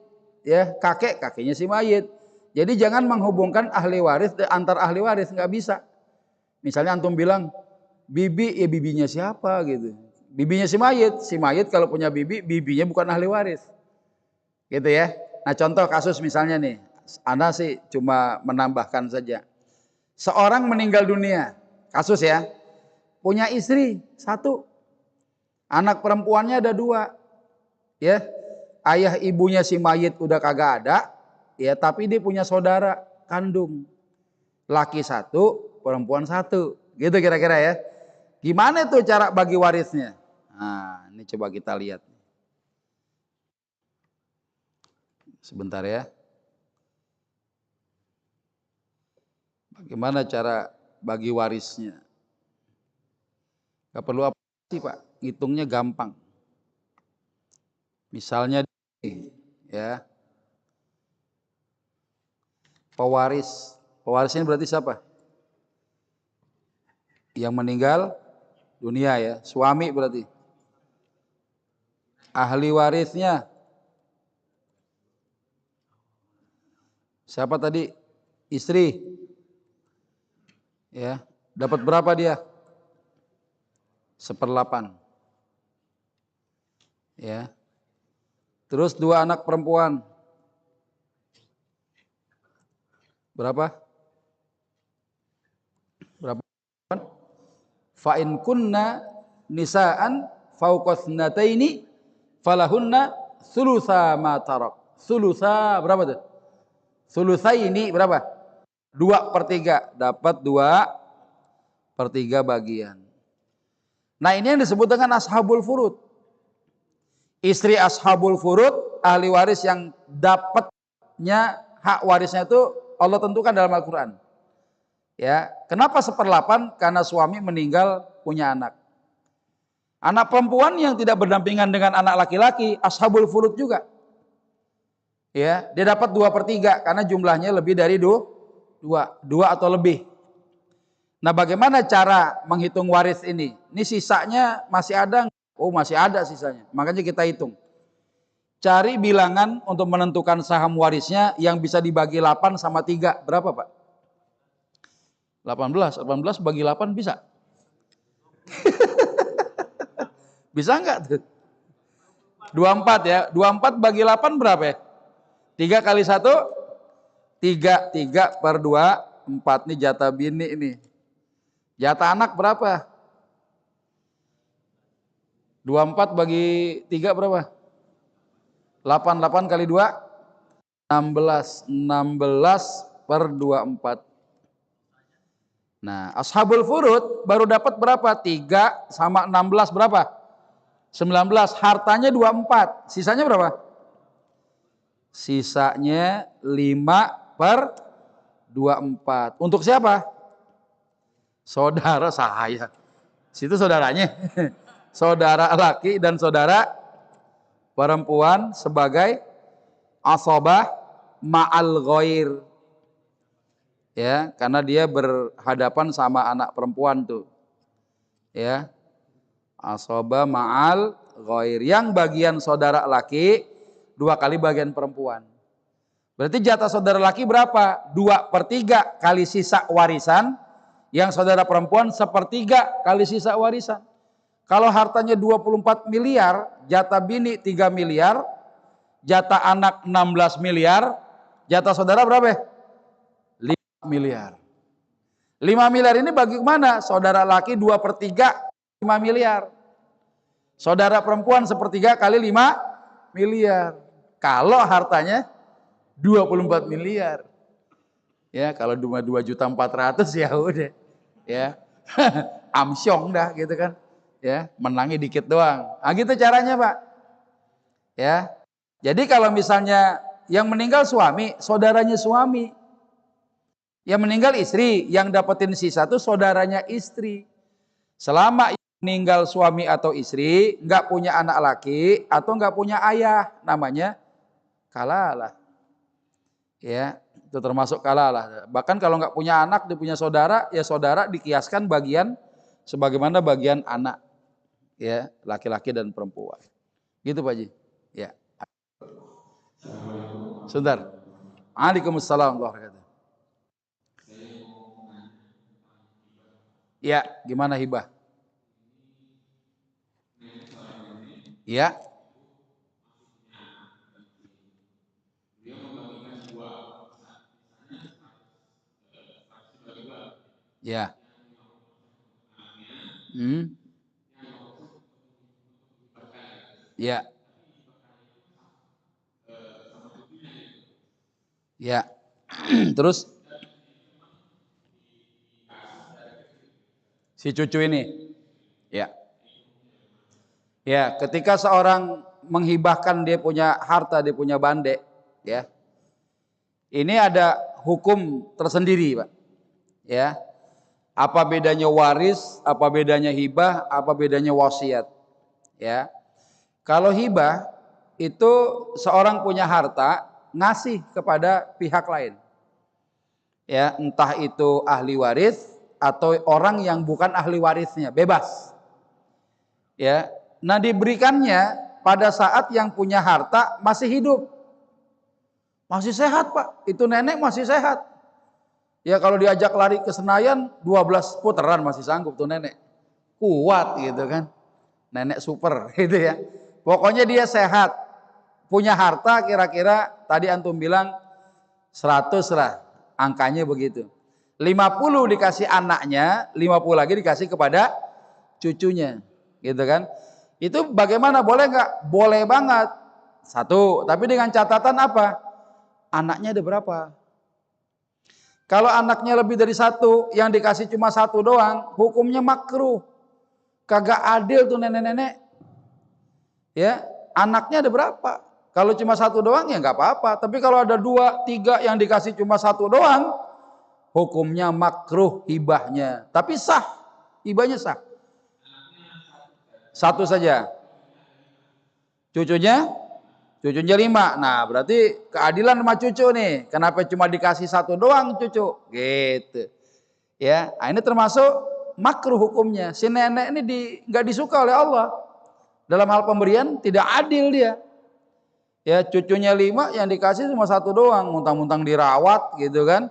ya kakek, kakeknya si mayit. Jadi jangan menghubungkan ahli waris antar ahli waris, nggak bisa. Misalnya antum bilang bibi, ya bibinya siapa gitu. Bibinya si mayit kalau punya bibi, bibinya bukan ahli waris, gitu ya. Nah contoh kasus misalnya nih, Anda sih cuma menambahkan saja. Seorang meninggal dunia, kasus ya, punya istri 1, anak perempuannya ada 2, ya. Ayah ibunya si mayit udah kagak ada, ya, tapi dia punya saudara kandung, laki 1, perempuan 1, gitu kira-kira ya. Gimana tuh cara bagi warisnya? Nah, ini coba kita lihat. Sebentar ya. Bagaimana cara bagi warisnya? Gak perlu apa sih Pak, hitungnya gampang. Misalnya ya, pewarisnya berarti siapa? Yang meninggal dunia ya, suami berarti. Ahli warisnya siapa tadi? Istri. Ya, dapat berapa dia? 1/8. Ya. Terus 2 anak perempuan. Berapa? Berapa? Fa in kunna nisaan fauqasnataini falahunna thulutsa ma tarak. Thulutsa berapa tuh? Thulutsaini berapa? 2/3, dapat 2/3 bagian. Nah, ini yang disebut dengan ashabul furud. Istri ashabul furud, ahli waris yang dapatnya hak warisnya itu Allah tentukan dalam Al-Qur'an. Ya, kenapa 1/8? Karena suami meninggal punya anak. Anak perempuan yang tidak berdampingan dengan anak laki-laki, ashabul furud juga. Ya, dia dapat 2/3 karena jumlahnya lebih dari 2 atau lebih. Nah, bagaimana cara menghitung waris ini? Ini sisanya masih ada? Oh, masih ada sisanya. Makanya kita hitung. Cari bilangan untuk menentukan saham warisnya yang bisa dibagi 8 sama 3. Berapa, Pak? 18. 18 bagi 8 bisa? Bisa enggak tuh? 24 ya. 24 bagi 8 berapa ya? 3 kali 1? 3. 3/2, 4. Ini jatah bini ini. Jatah anak berapa? 24 bagi 3 berapa? 8. 8 kali 2? 16. 16/24. Nah, ashabul furud baru dapat berapa? 3 sama 16 berapa? 19. Hartanya 24. Sisanya berapa? Sisanya 5/24. Untuk siapa? Saudara saya. Situ saudaranya. Saudara laki dan saudara perempuan sebagai asabah ma'al ghair. Ya, karena dia berhadapan sama anak perempuan tuh. Ya. Asoba ma'al ghair. Yang bagian saudara laki 2 kali bagian perempuan. Berarti jatah saudara laki berapa? 2/3 kali sisa warisan. Yang saudara perempuan 1/3 kali sisa warisan. Kalau hartanya 24 miliar, jatah bini 3 miliar, jatah anak 16 miliar, jatah saudara berapa? 5 miliar. 5 miliar ini bagaimana? Saudara laki 2/3 5 miliar. Saudara perempuan 1/3 kali 5 miliar. Kalau hartanya 24 miliar. Ya, kalau cuma 2.400.000 ya udah. Ya. Amsyong dah gitu kan. Ya, menangnya dikit doang. Nah, gitu caranya, Pak. Ya. Jadi kalau misalnya yang meninggal suami, saudaranya suami. Yang meninggal istri, yang dapetin sisa itu saudaranya istri. Selama meninggal suami atau istri, nggak punya anak laki atau nggak punya ayah, namanya kalalah. Ya, itu termasuk kalalah. Bahkan kalau nggak punya anak, dia punya saudara, ya saudara dikiaskan bagian sebagaimana bagian anak, ya laki-laki dan perempuan. Gitu Pak Haji. Ya. Sebentar. Waalaikumsalam warahmatullahi wabarakatuh. Ya, gimana hibah? Ya. Ya. Hmm. Ya. Ya. Terus si cucu ini. Ya. Ya, ketika seorang menghibahkan dia punya harta, dia punya bande, ya. Ini ada hukum tersendiri, Pak. Ya. Apa bedanya waris, apa bedanya hibah, apa bedanya wasiat. Ya. Kalau hibah itu seorang punya harta ngasih kepada pihak lain. Ya, entah itu ahli waris atau orang yang bukan ahli warisnya, bebas. Ya. Nah, diberikannya pada saat yang punya harta masih hidup. Masih sehat, Pak. Itu nenek masih sehat. Ya kalau diajak lari ke Senayan 12 putaran masih sanggup tuh nenek. Kuat gitu kan. Nenek super gitu ya. Pokoknya dia sehat. Punya harta kira-kira tadi antum bilang 100 lah. Angkanya begitu. 50 dikasih anaknya, 50 lagi dikasih kepada cucunya. Gitu kan. Itu bagaimana? Boleh nggak? Boleh banget. Satu. Tapi dengan catatan apa? Anaknya ada berapa? Kalau anaknya lebih dari satu, yang dikasih cuma satu doang, hukumnya makruh. Kagak adil tuh nenek-nenek. Ya, anaknya ada berapa? Kalau cuma satu doang ya nggak apa-apa. Tapi kalau ada 2, 3 yang dikasih cuma satu doang, hukumnya makruh hibahnya. Tapi sah, hibahnya sah. Satu saja. Cucunya 5. Nah, berarti keadilan sama cucu nih. Kenapa cuma dikasih satu doang cucu? Gitu. Ya, nah ini termasuk makruh hukumnya. Si nenek ini nggak disuka oleh Allah. Dalam hal pemberian tidak adil dia. Ya, cucunya 5 yang dikasih cuma satu doang, muntang-muntang dirawat gitu kan.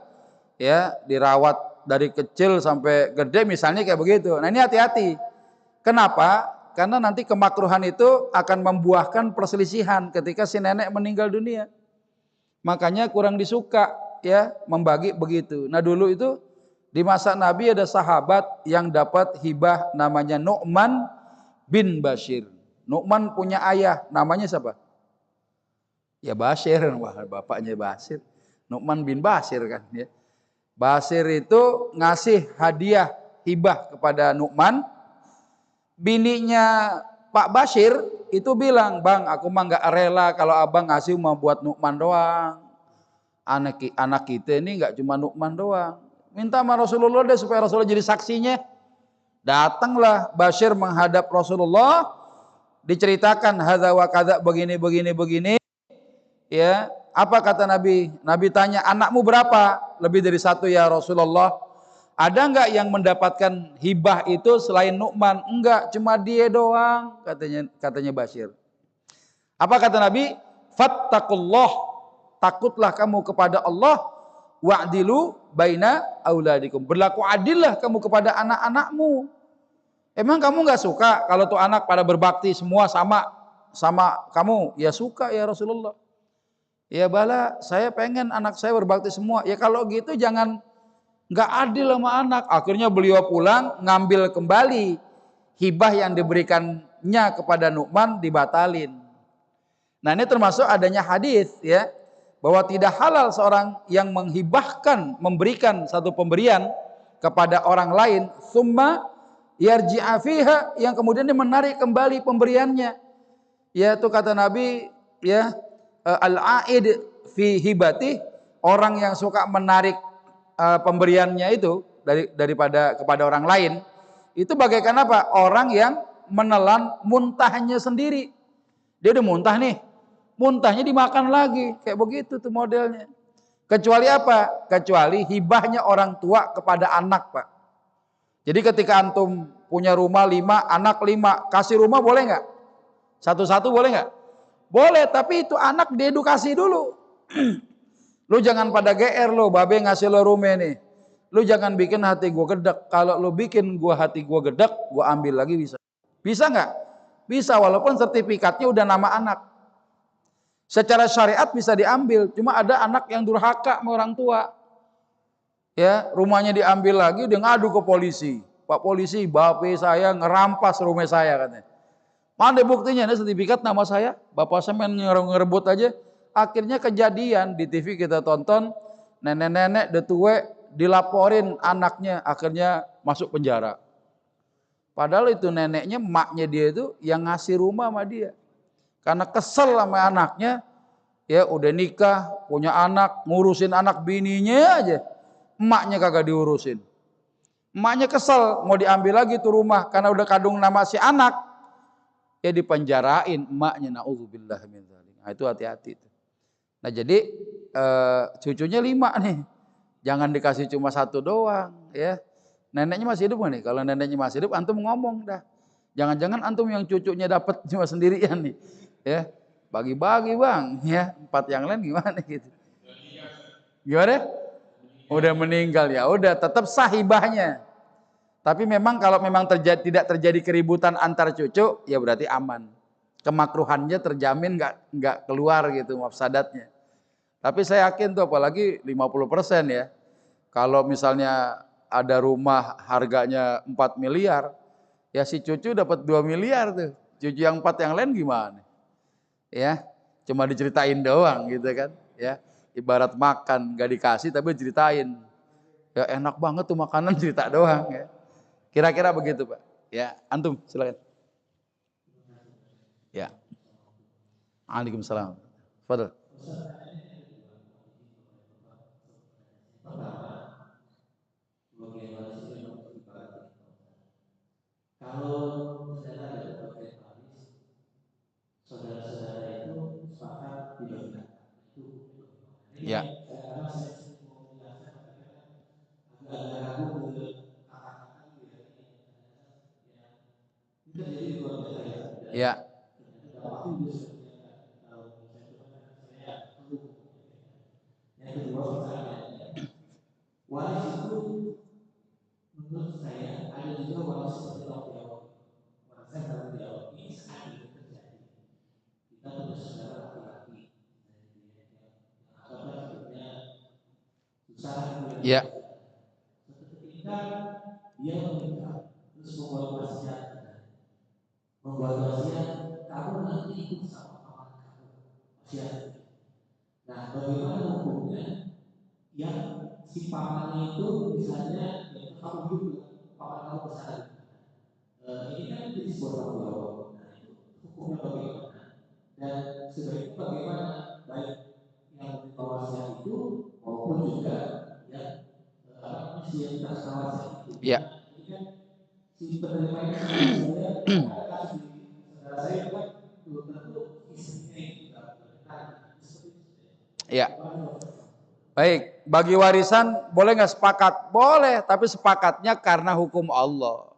Ya, dirawat dari kecil sampai gede misalnya kayak begitu. Nah, ini hati-hati. Kenapa? Karena nanti kemakruhan itu akan membuahkan perselisihan ketika si nenek meninggal dunia. Makanya kurang disuka ya membagi begitu. Nah dulu itu di masa Nabi ada sahabat yang dapat hibah namanya Nu'man bin Bashir. Nu'man punya ayah namanya siapa? Ya Bashir, wah bapaknya Bashir. Nu'man bin Bashir kan ya. Bashir itu ngasih hadiah hibah kepada Nu'man. Bininya Pak Bashir itu bilang, "Bang, aku mah nggak rela kalau abang ngasih mau buat Nu'man doang. Anak kita ini nggak cuma Nu'man doang. Minta sama Rasulullah deh supaya Rasulullah jadi saksinya." Datanglah Bashir menghadap Rasulullah, diceritakan hadza wa kadza begini. Ya, apa kata Nabi? Nabi tanya, "Anakmu berapa?" "Lebih dari satu ya Rasulullah." Ada nggak yang mendapatkan hibah itu selain Nu'man? Enggak, cuma dia doang, katanya Bashir. Apa kata Nabi? Fattaqullah, takutlah kamu kepada Allah, wa'dilu baina auladikum. Berlaku adillah kamu kepada anak-anakmu. Emang kamu nggak suka kalau tuh anak pada berbakti semua sama kamu? Ya suka ya Rasulullah. Ya bala, saya pengen anak saya berbakti semua. Ya kalau gitu jangan nggak adil sama anak. Akhirnya beliau pulang ngambil kembali hibah yang diberikannya kepada Nu'man, dibatalin. Nah ini termasuk adanya hadis ya, bahwa tidak halal seorang yang menghibahkan, memberikan satu pemberian kepada orang lain, summa yarji'a fiha, yang kemudian dia menarik kembali pemberiannya. Yaitu kata Nabi ya, al-aid fi hibati, orang yang suka menarik pemberiannya itu daripada kepada orang lain, itu bagaikan apa? Orang yang menelan muntahnya sendiri. Dia udah muntah nih, muntahnya dimakan lagi, kayak begitu tuh modelnya. Kecuali apa? Kecuali hibahnya orang tua kepada anak, Pak. Jadi ketika antum punya rumah 5, anak 5, kasih rumah boleh nggak? Satu-satu boleh nggak? Boleh, tapi itu anak diedukasi dulu. Lu jangan pada GR lo, babe ngasih lo rumah nih. Lu jangan bikin hati gua gedek. Kalau lu bikin hati gua gedek, gua ambil lagi bisa. Bisa nggak? Bisa, walaupun sertifikatnya udah nama anak. Secara syariat bisa diambil, cuma ada anak yang durhaka sama orang tua. Ya, rumahnya diambil lagi, dia ngadu ke polisi. Pak polisi, bapak saya ngerampas rumah saya katanya. Mana buktinya? Ini sertifikat nama saya. Bapak saya main ngerebut aja. Akhirnya kejadian di TV kita tonton, nenek-nenek detue dilaporin anaknya, akhirnya masuk penjara. Padahal itu neneknya, emaknya dia itu yang ngasih rumah sama dia. Karena kesel sama anaknya, ya udah nikah, punya anak, ngurusin anak bininya aja, emaknya kagak diurusin. Emaknya kesel, mau diambil lagi tuh rumah karena udah kandung nama si anak, ya dipenjarain emaknya. Nauzubillah min dzalik. Nah itu hati-hati. Nah jadi cucunya 5 nih, jangan dikasih cuma 1 doang, ya. Neneknya masih hidup nih? Kalau neneknya masih hidup, antum ngomong dah. Jangan-jangan antum yang cucunya dapat cuma sendirian nih. Ya, bagi-bagi bang, ya 4 yang lain gimana gitu? Gimana? Udah meninggal ya, udah tetap sah hibahnya. Tapi memang kalau memang tidak terjadi keributan antar cucu, ya berarti aman. Kemakruhannya terjamin, nggak keluar gitu mafsadatnya. Tapi saya yakin tuh apalagi 50% ya. Kalau misalnya ada rumah harganya 4 miliar, ya si cucu dapat 2 miliar tuh. Cucu yang 4 yang lain gimana? Ya, cuma diceritain doang gitu kan, ya. Ibarat makan gak dikasih tapi diceritain. Ya enak banget tuh makanan, cerita doang ya. Kira-kira begitu, Pak. Ya, antum silakan. Ya. Waalaikumsalam. Fadal. Kalau misalnya ada berbagai waris, saudara-saudara itu sepakat dibagikan. Itu Ya. karena saya sering mau menjelaskan, tapi kadang agak ragu ke kakak-kakak itu ya, yang ini terjadi di keluarga saya. Ya. Ternyata dampaknya juga sudah kelihatan. Kalau saya coba kan saya perlu menyampaikan. Yang kedua pertanyaannya, waris itu menurut saya ada juga waris seperti tanggung jawab. Waris saya tanggung jawab. Ini seandainya terjadi, kita punya saudara laki-laki yang anggaplah hidupnya susah gitu Ya. Suatu ketika dia meninggal, terus membuat wasiat, kamu nanti ikut sama paman kamu, wasiat. Nah, bagaimana hukumnya yang si pamannya itu misalnya ya, kamu hidup dengan paman kamu bersama? Ini kan jadi sebuah tanggung jawab. Nah, itu hukumnya bagaimana? Dan sebaiknya bagaimana baik yang menerima wasiat itu maupun juga yang apa namanya si yang dikasih wasiat itu. Ya. Ini kan si penerima ini saudara saya, ada kasus di saudara saya kan tentu istrinya itu juga berkenan seperti itu. Ya. Baik, bagi warisan boleh nggak sepakat? Boleh, tapi sepakatnya karena hukum Allah.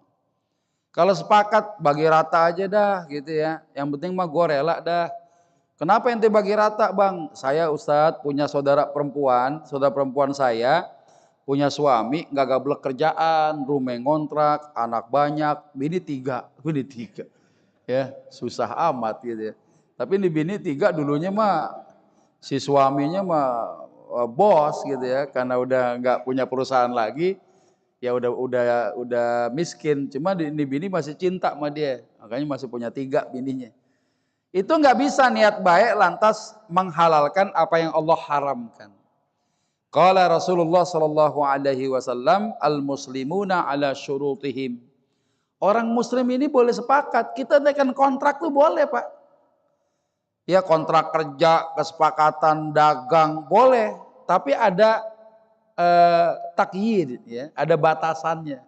Kalau sepakat bagi rata aja dah gitu ya. Yang penting mah gue rela dah. Kenapa ente bagi rata bang? Saya Ustadz punya saudara perempuan saya punya suami nggak gablek kerjaan, rumah ngontrak, anak banyak, bini tiga, ya susah amat gitu ya. Tapi ini bini tiga dulunya mah si suaminya mah bos gitu ya, karena udah nggak punya perusahaan lagi, ya udah miskin. Cuma ini bini masih cinta sama dia, makanya masih punya tiga bininya. Itu nggak bisa niat baik lantas menghalalkan apa yang Allah haramkan. Qala Rasulullah sallallahu alaihi wasallam, al-muslimuna ala syurutihim. Orang muslim ini boleh sepakat, kita naikkan kontrak tuh boleh, Pak. Ya kontrak kerja, kesepakatan dagang boleh, tapi ada takyid ya, ada batasannya.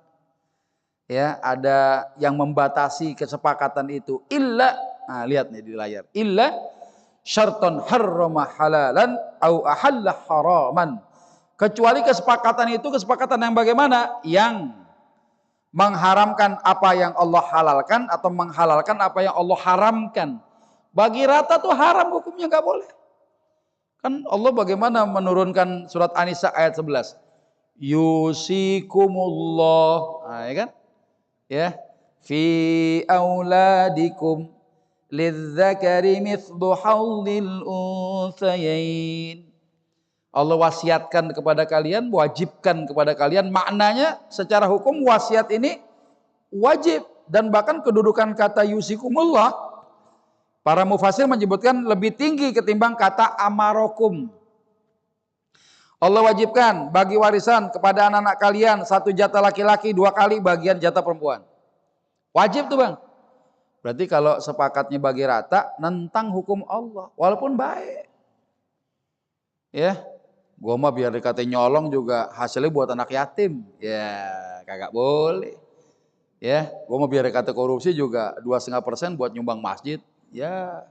Ya, ada yang membatasi kesepakatan itu. Illa, nah lihat nih di layar. Illa syarton harrama halalan au ahalla haraman. Kecuali kesepakatan itu kesepakatan yang bagaimana? Yang mengharamkan apa yang Allah halalkan atau menghalalkan apa yang Allah haramkan. Bagi rata tuh haram, hukumnya nggak boleh. Kan Allah bagaimana menurunkan surat An-Nisa ayat 11. Yusikumullah. Nah, ya kan? Ya. Fi auladikum lidzakari mithlu hawlil unthayain. Allah wasiatkan kepada kalian, wajibkan kepada kalian. Maknanya secara hukum wasiat ini wajib. Dan bahkan kedudukan kata yusikumullah, para mufasir menyebutkan lebih tinggi ketimbang kata amarokum. Allah wajibkan bagi warisan kepada anak-anak kalian 1 jatah laki-laki, 2 kali bagian jatah perempuan. Wajib tuh bang. Berarti kalau sepakatnya bagi rata, nentang hukum Allah. Walaupun baik. Ya, gua mah biar dikata nyolong juga hasilnya buat anak yatim. Ya, kagak boleh. Ya, gua mah biar dikata korupsi juga 2,5% buat nyumbang masjid. Ya,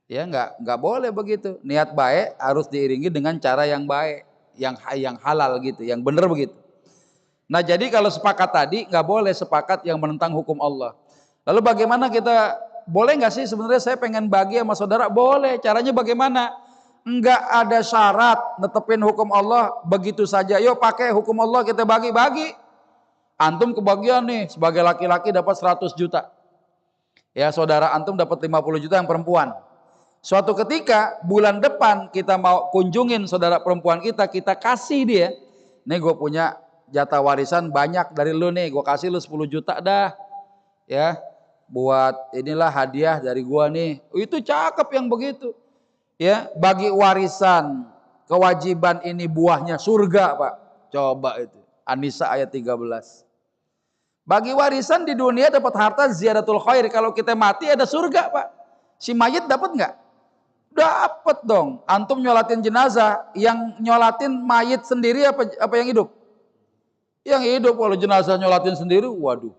nggak boleh begitu. Niat baik harus diiringi dengan cara yang baik, yang halal gitu, yang benar begitu. Nah jadi kalau sepakat tadi nggak boleh sepakat yang menentang hukum Allah. Lalu bagaimana kita, boleh nggak sih sebenarnya saya pengen bagi sama saudara? Boleh. Caranya bagaimana? Nggak ada syarat netepin hukum Allah begitu saja. Yuk pakai hukum Allah kita bagi-bagi. Antum kebagian nih sebagai laki-laki dapat 100 juta. Ya saudara antum dapat 50 juta yang perempuan. Suatu ketika bulan depan kita mau kunjungin saudara perempuan kita kasih dia. Nih gue punya jatah warisan banyak dari lu nih, gue kasih lu 10 juta dah. Ya, buat inilah hadiah dari gua nih. Itu cakep yang begitu. Ya, bagi warisan kewajiban ini buahnya surga, Pak. Coba itu. An-Nisa ayat 13. Bagi warisan di dunia dapat harta ziyadatul khair. Kalau kita mati ada surga, Pak. Si mayit dapat nggak? Dapat dong. Antum nyolatin jenazah, yang nyolatin mayit sendiri apa yang hidup? Yang hidup. Kalau jenazah nyolatin sendiri, waduh,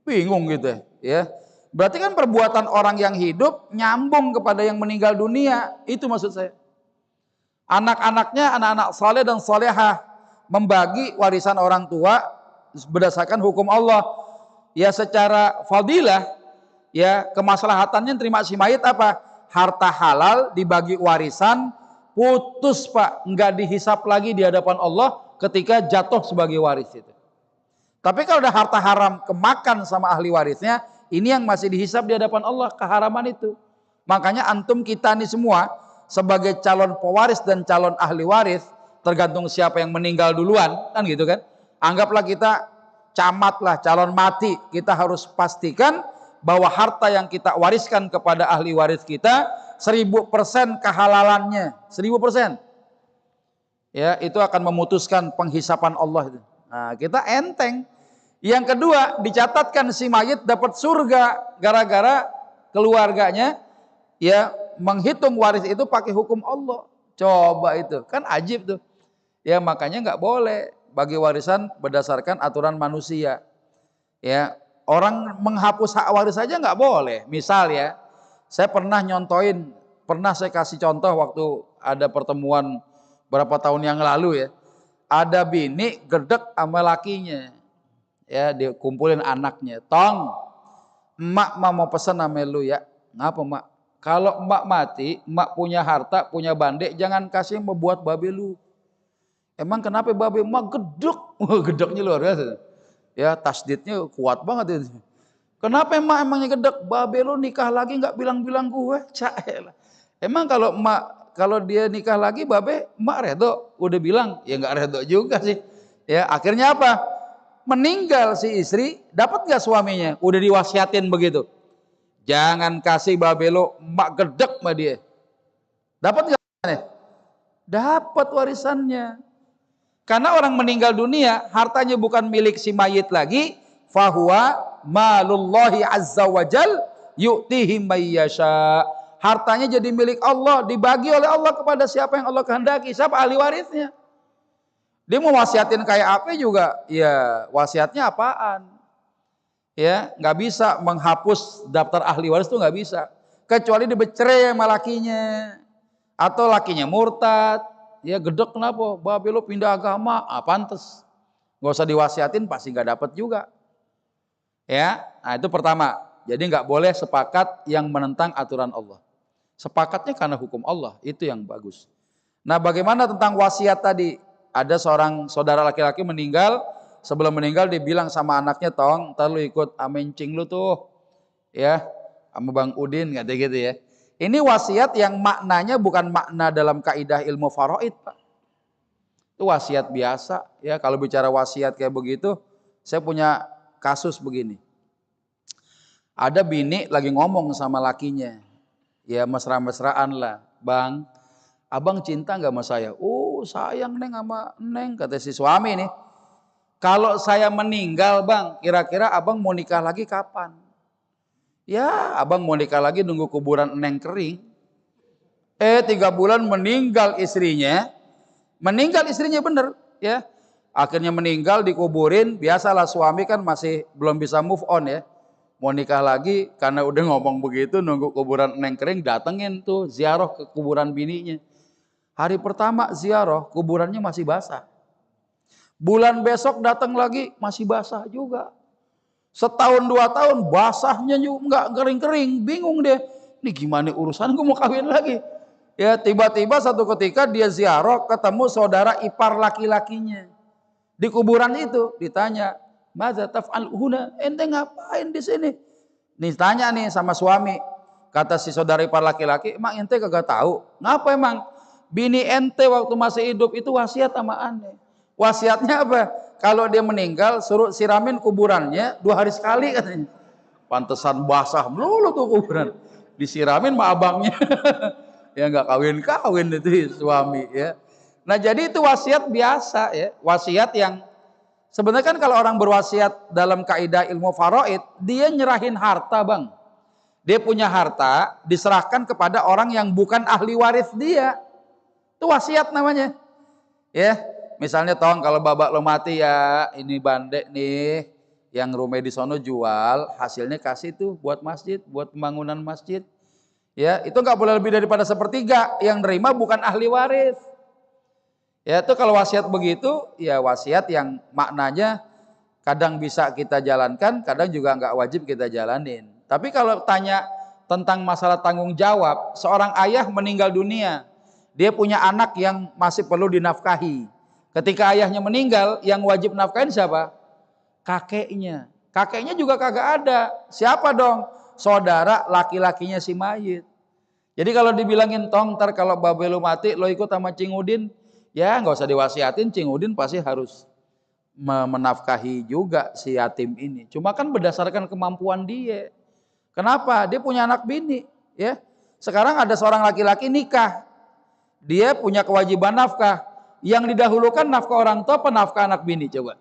bingung gitu ya. Berarti kan perbuatan orang yang hidup nyambung kepada yang meninggal dunia. Itu maksud saya. Anak-anaknya, anak-anak saleh dan salehah membagi warisan orang tua berdasarkan hukum Allah. Ya secara fadilah, ya kemaslahatannya terima si mayit apa? Harta halal dibagi warisan, putus Pak, nggak dihisap lagi di hadapan Allah ketika jatuh sebagai waris itu. Tapi kalau ada harta haram kemakan sama ahli warisnya, ini yang masih dihisap di hadapan Allah, keharaman itu. Makanya antum kita nih semua sebagai calon pewaris dan calon ahli waris, tergantung siapa yang meninggal duluan, kan gitu kan. Anggaplah kita camat lah, calon mati, kita harus pastikan bahwa harta yang kita wariskan kepada ahli waris kita 1000% kehalalannya, 1000%. Ya, itu akan memutuskan penghisapan Allah itu. Nah, kita enteng. Yang kedua, dicatatkan si mayit dapat surga gara-gara keluarganya ya menghitung waris itu pakai hukum Allah. Coba itu, kan ajib tuh. Ya, makanya nggak boleh bagi warisan berdasarkan aturan manusia. Ya, orang menghapus hak waris saja nggak boleh. Misal ya, saya pernah saya kasih contoh waktu ada pertemuan berapa tahun yang lalu ya. Ada bini gedek sama lakinya. Ya, dia kumpulin anaknya. Tong, emak mau pesen sama lu ya. Ngapa mak? Kalau emak mati, emak punya harta, punya bandek, jangan kasih membuat babe lu. Emang kenapa babe emak gedek? Gedeknya luar biasa. Ya, tasdidnya kuat banget itu. Kenapa emangnya gedek? Babe lu nikah lagi nggak bilang-bilang gue. Cael. Emang kalau dia nikah lagi babe emak redo? Udah bilang, ya nggak redo juga sih. Ya, akhirnya apa? Meninggal si istri, dapat nggak suaminya? Udah diwasiatin begitu. Jangan kasih babe lu emak gedek sama dia. Dapat nggak? Dapat warisannya. Karena orang meninggal dunia, hartanya bukan milik si mayit lagi, fahuwa malullahi azza wajal yu'tihi mayyasha. Hartanya jadi milik Allah, dibagi oleh Allah kepada siapa yang Allah kehendaki. Siapa ahli warisnya? Dia mau wasiatin kayak apa juga, ya wasiatnya apaan? Ya, nggak bisa menghapus daftar ahli waris itu nggak bisa. Kecuali dibercerai sama lakinya, atau lakinya murtad. Ya gedek kenapa? Babe lo pindah agama, pantes. Gak usah diwasiatin pasti nggak dapat juga. Ya, nah itu pertama. Jadi nggak boleh sepakat yang menentang aturan Allah. Sepakatnya karena hukum Allah, itu yang bagus. Nah, bagaimana tentang wasiat tadi? Ada seorang saudara laki-laki meninggal, sebelum meninggal dia bilang sama anaknya, tong, ntar lu ikut amencing lu tuh, ya, sama Bang Udin, kata gitu ya. Ini wasiat yang maknanya bukan makna dalam kaidah ilmu faraid, Pak. Itu wasiat biasa. Ya, kalau bicara wasiat kayak begitu, saya punya kasus begini. Ada bini lagi ngomong sama lakinya. Ya, mesra-mesraan lah. Bang, abang cinta nggak sama saya? Oh, sayang neng sama neng, kata si suami nih. Kalau saya meninggal bang, kira-kira abang mau nikah lagi kapan? Ya, abang mau nikah lagi nunggu kuburan neng kering. 3 bulan meninggal istrinya. Meninggal istrinya bener, ya. Akhirnya meninggal dikuburin. Biasalah suami kan masih belum bisa move on ya. Mau nikah lagi karena udah ngomong begitu, nunggu kuburan neng kering, datengin tuh ziarah ke kuburan bininya. Hari pertama ziarah, kuburannya masih basah. Bulan besok datang lagi masih basah juga. Setahun 2 tahun basahnya juga nggak kering-kering, bingung deh. Ini gimana urusan gue mau kawin lagi? Ya tiba-tiba satu ketika dia ziarah ketemu saudara ipar laki-lakinya di kuburan itu, ditanya, "Madza taf'al huna?" Ente ngapain di sini? Nih tanya nih sama suami. Kata si saudara ipar laki-laki, "Emang ente kagak tahu? Ngapa emang? Bini ente waktu masih hidup itu wasiat sama ane." Wasiatnya apa? Kalau dia meninggal suruh siramin kuburannya 2 hari sekali katanya. Pantesan basah melulu tuh kuburan. Disiramin sama abangnya. Ya nggak kawin-kawin itu suami ya. Nah jadi itu wasiat biasa ya. Wasiat yang sebenarnya kan kalau orang berwasiat dalam kaidah ilmu faraid, dia nyerahin harta bang. Dia punya harta diserahkan kepada orang yang bukan ahli waris dia. Itu wasiat namanya. Ya, misalnya tong kalau babak lo mati ya, ini bandek nih yang rumah di sono jual, hasilnya kasih tuh buat masjid, buat pembangunan masjid. Ya, itu nggak boleh lebih daripada 1/3. Yang nerima bukan ahli waris. Ya, itu kalau wasiat begitu, ya wasiat yang maknanya kadang bisa kita jalankan, kadang juga nggak wajib kita jalanin. Tapi kalau tanya tentang masalah tanggung jawab, seorang ayah meninggal dunia, dia punya anak yang masih perlu dinafkahi. Ketika ayahnya meninggal, yang wajib nafkahin siapa? Kakeknya. Kakeknya juga kagak ada. Siapa dong? Saudara laki-lakinya si mayit. Jadi kalau dibilangin tong, ntar kalau babe lu mati, lo ikut sama Cing Udin, ya nggak usah diwasiatin, Cing Udin pasti harus menafkahi juga si yatim ini. Cuma kan berdasarkan kemampuan dia. Kenapa? Dia punya anak bini, ya. Sekarang ada seorang laki-laki nikah, dia punya kewajiban nafkah. Yang didahulukan nafkah orang tua apa nafkah anak bini? Coba.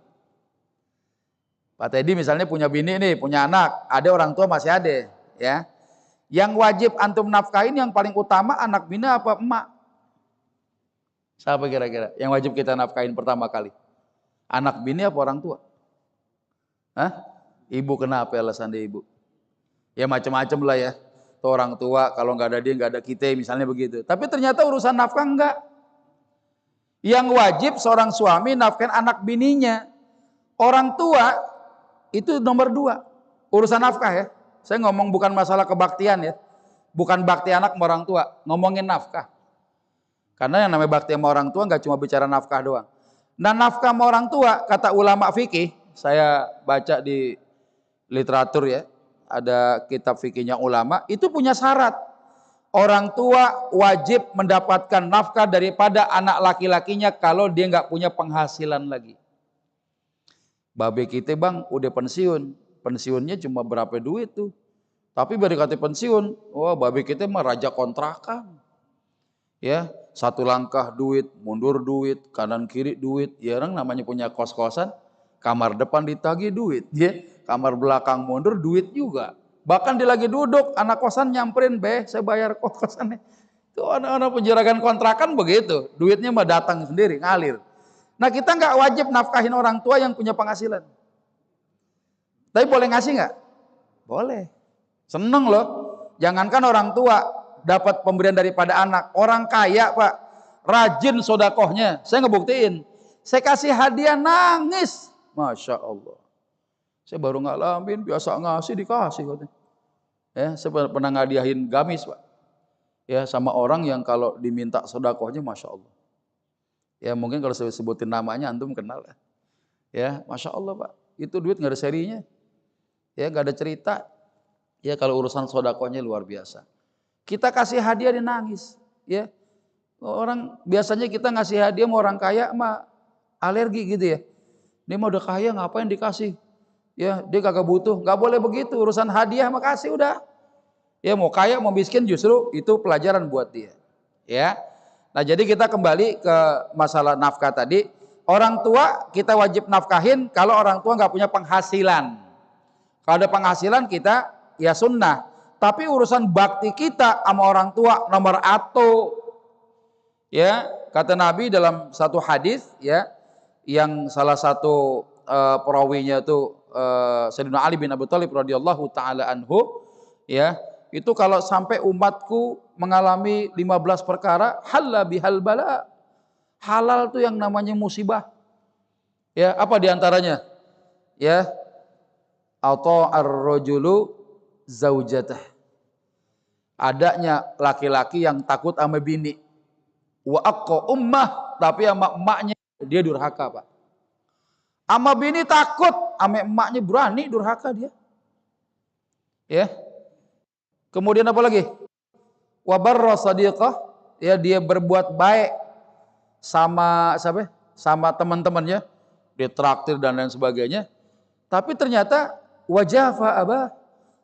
Pak Teddy misalnya punya bini nih, punya anak, ada orang tua masih ada, ya. Yang wajib antum nafkahin yang paling utama anak bini apa emak? Siapa kira-kira yang wajib kita nafkahin pertama kali? Anak bini apa orang tua? Hah? Ibu, kenapa alasan dia ibu? Ya macam-macam lah ya. Tuh orang tua kalau nggak ada dia nggak ada kita misalnya begitu. Tapi ternyata urusan nafkah enggak. Yang wajib seorang suami nafkahin anak bininya. Orang tua itu nomor 2. Urusan nafkah ya. Saya ngomong bukan masalah kebaktian ya. Bukan bakti anak sama orang tua, ngomongin nafkah. Karena yang namanya bakti sama orang tua nggak cuma bicara nafkah doang. Nah, nafkah sama orang tua, kata ulama fikih, saya baca di literatur ya, ada kitab fikihnya ulama, itu punya syarat. Orang tua wajib mendapatkan nafkah daripada anak laki-lakinya kalau dia nggak punya penghasilan lagi. Babe kita bang udah pensiun, pensiunnya cuma berapa duit tuh. Tapi baru kata pensiun, wah babe kita mah raja kontrakan. Ya, satu langkah duit, mundur duit, kanan kiri duit. Ya orang namanya punya kos-kosan, kamar depan ditagih duit, ya. Kamar belakang mundur duit juga. Bahkan dia lagi duduk, anak kosan nyamperin, saya bayar kos-kosannya. Itu anak-anak penjarakan kontrakan begitu, duitnya mah datang sendiri, ngalir. Nah kita nggak wajib nafkahin orang tua yang punya penghasilan. Tapi boleh ngasih nggak? Boleh. Seneng loh. Jangankan orang tua dapat pemberian daripada anak, orang kaya pak, rajin sodakohnya. Saya ngebuktiin. Saya kasih hadiah nangis, masya Allah. Saya baru ngalamin, biasa ngasih dikasih. Ya, saya pernah ngadiahin gamis pak. Ya, sama orang yang kalau diminta sodakohnya, masya Allah. Ya mungkin kalau saya sebutin namanya antum kenal. Ya, masya Allah pak. Itu duit nggak ada serinya. Ya, nggak ada cerita. Ya, kalau urusan sodakohnya luar biasa. Kita kasih hadiah dia nangis. Ya, orang biasanya kita ngasih hadiah sama orang kaya mah alergi gitu ya. Dia mah udah kaya ngapain dikasih? Ya, dia kagak butuh. Nggak boleh begitu. Urusan hadiah mah kasih udah. Ya mau kaya mau miskin justru itu pelajaran buat dia. Ya. Nah jadi kita kembali ke masalah nafkah tadi. Orang tua kita wajib nafkahin kalau orang tua nggak punya penghasilan. Kalau ada penghasilan kita ya sunnah. Tapi urusan bakti kita sama orang tua nomor 1. Ya, kata Nabi dalam satu hadis ya, yang salah satu perawinya itu Sayyidina Ali bin Abi Thalib radhiyallahu taala anhu, ya, itu kalau sampai umatku mengalami 15 perkara, halal bihal bala. Halal tuh yang namanya musibah. Ya, apa diantaranya? Ya, atau ar-rajulu zaujatah. Adanya laki-laki yang takut sama bini. Wa aqqa ummah, tapi sama emaknya dia durhaka, Pak. Sama bini takut, sama emaknya berani durhaka dia. Ya. Kemudian apa lagi? Wa barra sadiqah, ya dia berbuat baik sama siapa? Sama teman-temannya, ditraktir dan lain sebagainya. Tapi ternyata wajafa abah,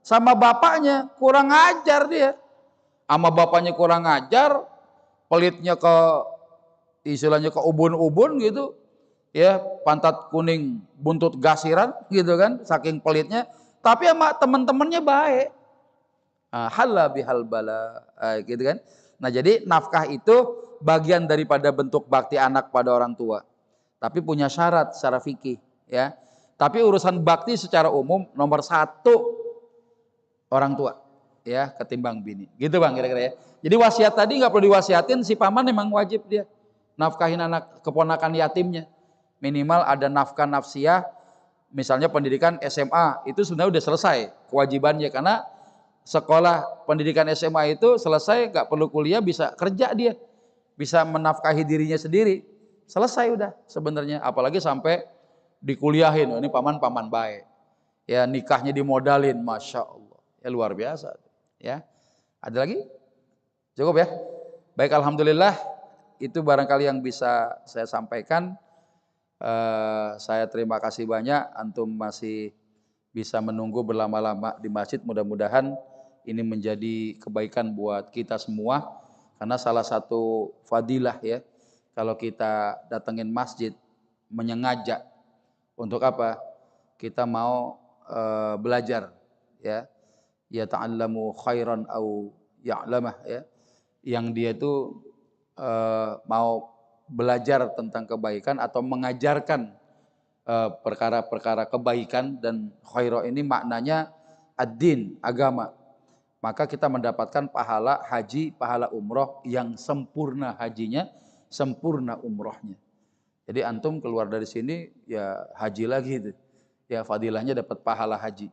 sama bapaknya kurang ajar dia. Sama bapaknya kurang ajar, pelitnya ke istilahnya ke ubun-ubun gitu. Ya, pantat kuning buntut gasiran gitu kan, saking pelitnya. Tapi sama teman-temannya baik. Halal bihal bala, gitu kan. Nah jadi nafkah itu bagian daripada bentuk bakti anak pada orang tua. Tapi punya syarat secara fikih, ya. Tapi urusan bakti secara umum nomor 1 orang tua, ya, ketimbang bini. Gitu bang kira-kira ya. Jadi wasiat tadi nggak perlu diwasiatin, si paman memang wajib dia nafkahin anak keponakan yatimnya. Minimal ada nafkah nafsiyah, misalnya pendidikan SMA itu sebenarnya udah selesai kewajibannya karena sekolah pendidikan SMA itu selesai, gak perlu kuliah, bisa kerja dia, bisa menafkahi dirinya sendiri, selesai udah sebenarnya. Apalagi sampai dikuliahin, ini paman baik, ya nikahnya dimodalin, masya Allah, ya luar biasa. Ya, ada lagi? Cukup ya? Baik, alhamdulillah itu barangkali yang bisa saya sampaikan. Saya terima kasih banyak, antum masih bisa menunggu berlama-lama di masjid. Mudah-mudahan ini menjadi kebaikan buat kita semua, karena salah satu fadilah ya kalau kita datengin masjid menyengaja untuk apa? Kita mau belajar, ya, ya ta'allamu khairan au ya'lamah, ya, yang dia itu mau belajar tentang kebaikan atau mengajarkan perkara-perkara kebaikan. Dan khairah ini maknanya ad-din, agama. Maka kita mendapatkan pahala haji, pahala umroh yang sempurna hajinya, sempurna umrohnya. Jadi antum keluar dari sini ya haji lagi itu. Ya fadilahnya dapat pahala haji.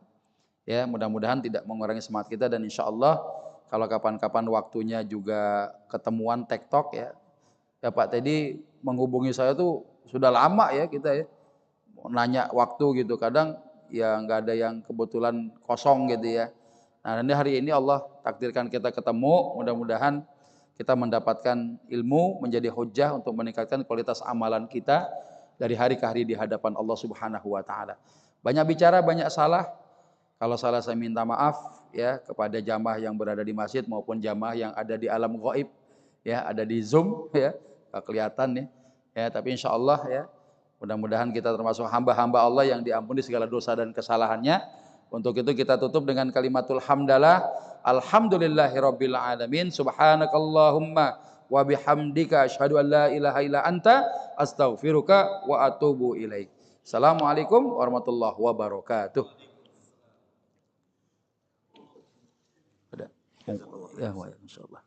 Ya mudah-mudahan tidak mengurangi semangat kita, dan insya Allah kalau kapan-kapan waktunya juga ketemuan tektok ya. Ya Pak Teddy menghubungi saya tuh sudah lama ya kita ya. Mau nanya waktu gitu, kadang ya nggak ada yang kebetulan kosong gitu ya. Nah nanti hari ini Allah takdirkan kita ketemu, mudah-mudahan kita mendapatkan ilmu menjadi hujah untuk meningkatkan kualitas amalan kita dari hari ke hari di hadapan Allah Subhanahu wa taala. Banyak bicara, banyak salah. Kalau salah saya minta maaf ya kepada jamaah yang berada di masjid maupun jamaah yang ada di alam gaib ya, ada di Zoom ya. Gak kelihatan nih. Ya, tapi insya Allah ya, mudah-mudahan kita termasuk hamba-hamba Allah yang diampuni segala dosa dan kesalahannya. Untuk itu kita tutup dengan kalimatul hamdalah. Alhamdulillahirabbil alamin. Subhanakallahumma wa bihamdika asyhadu an la ilaha illa anta astaghfiruka wa atubu ilaik. Assalamualaikum warahmatullahi wabarakatuh. Ada. Ya, insyaallah.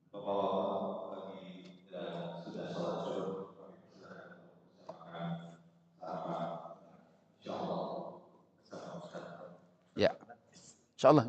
Bapak-bapak bagi yang sudah sholat zuhur, kami persilakan untuk makan sarapan. Insyaallah. Ya. Insyaallah.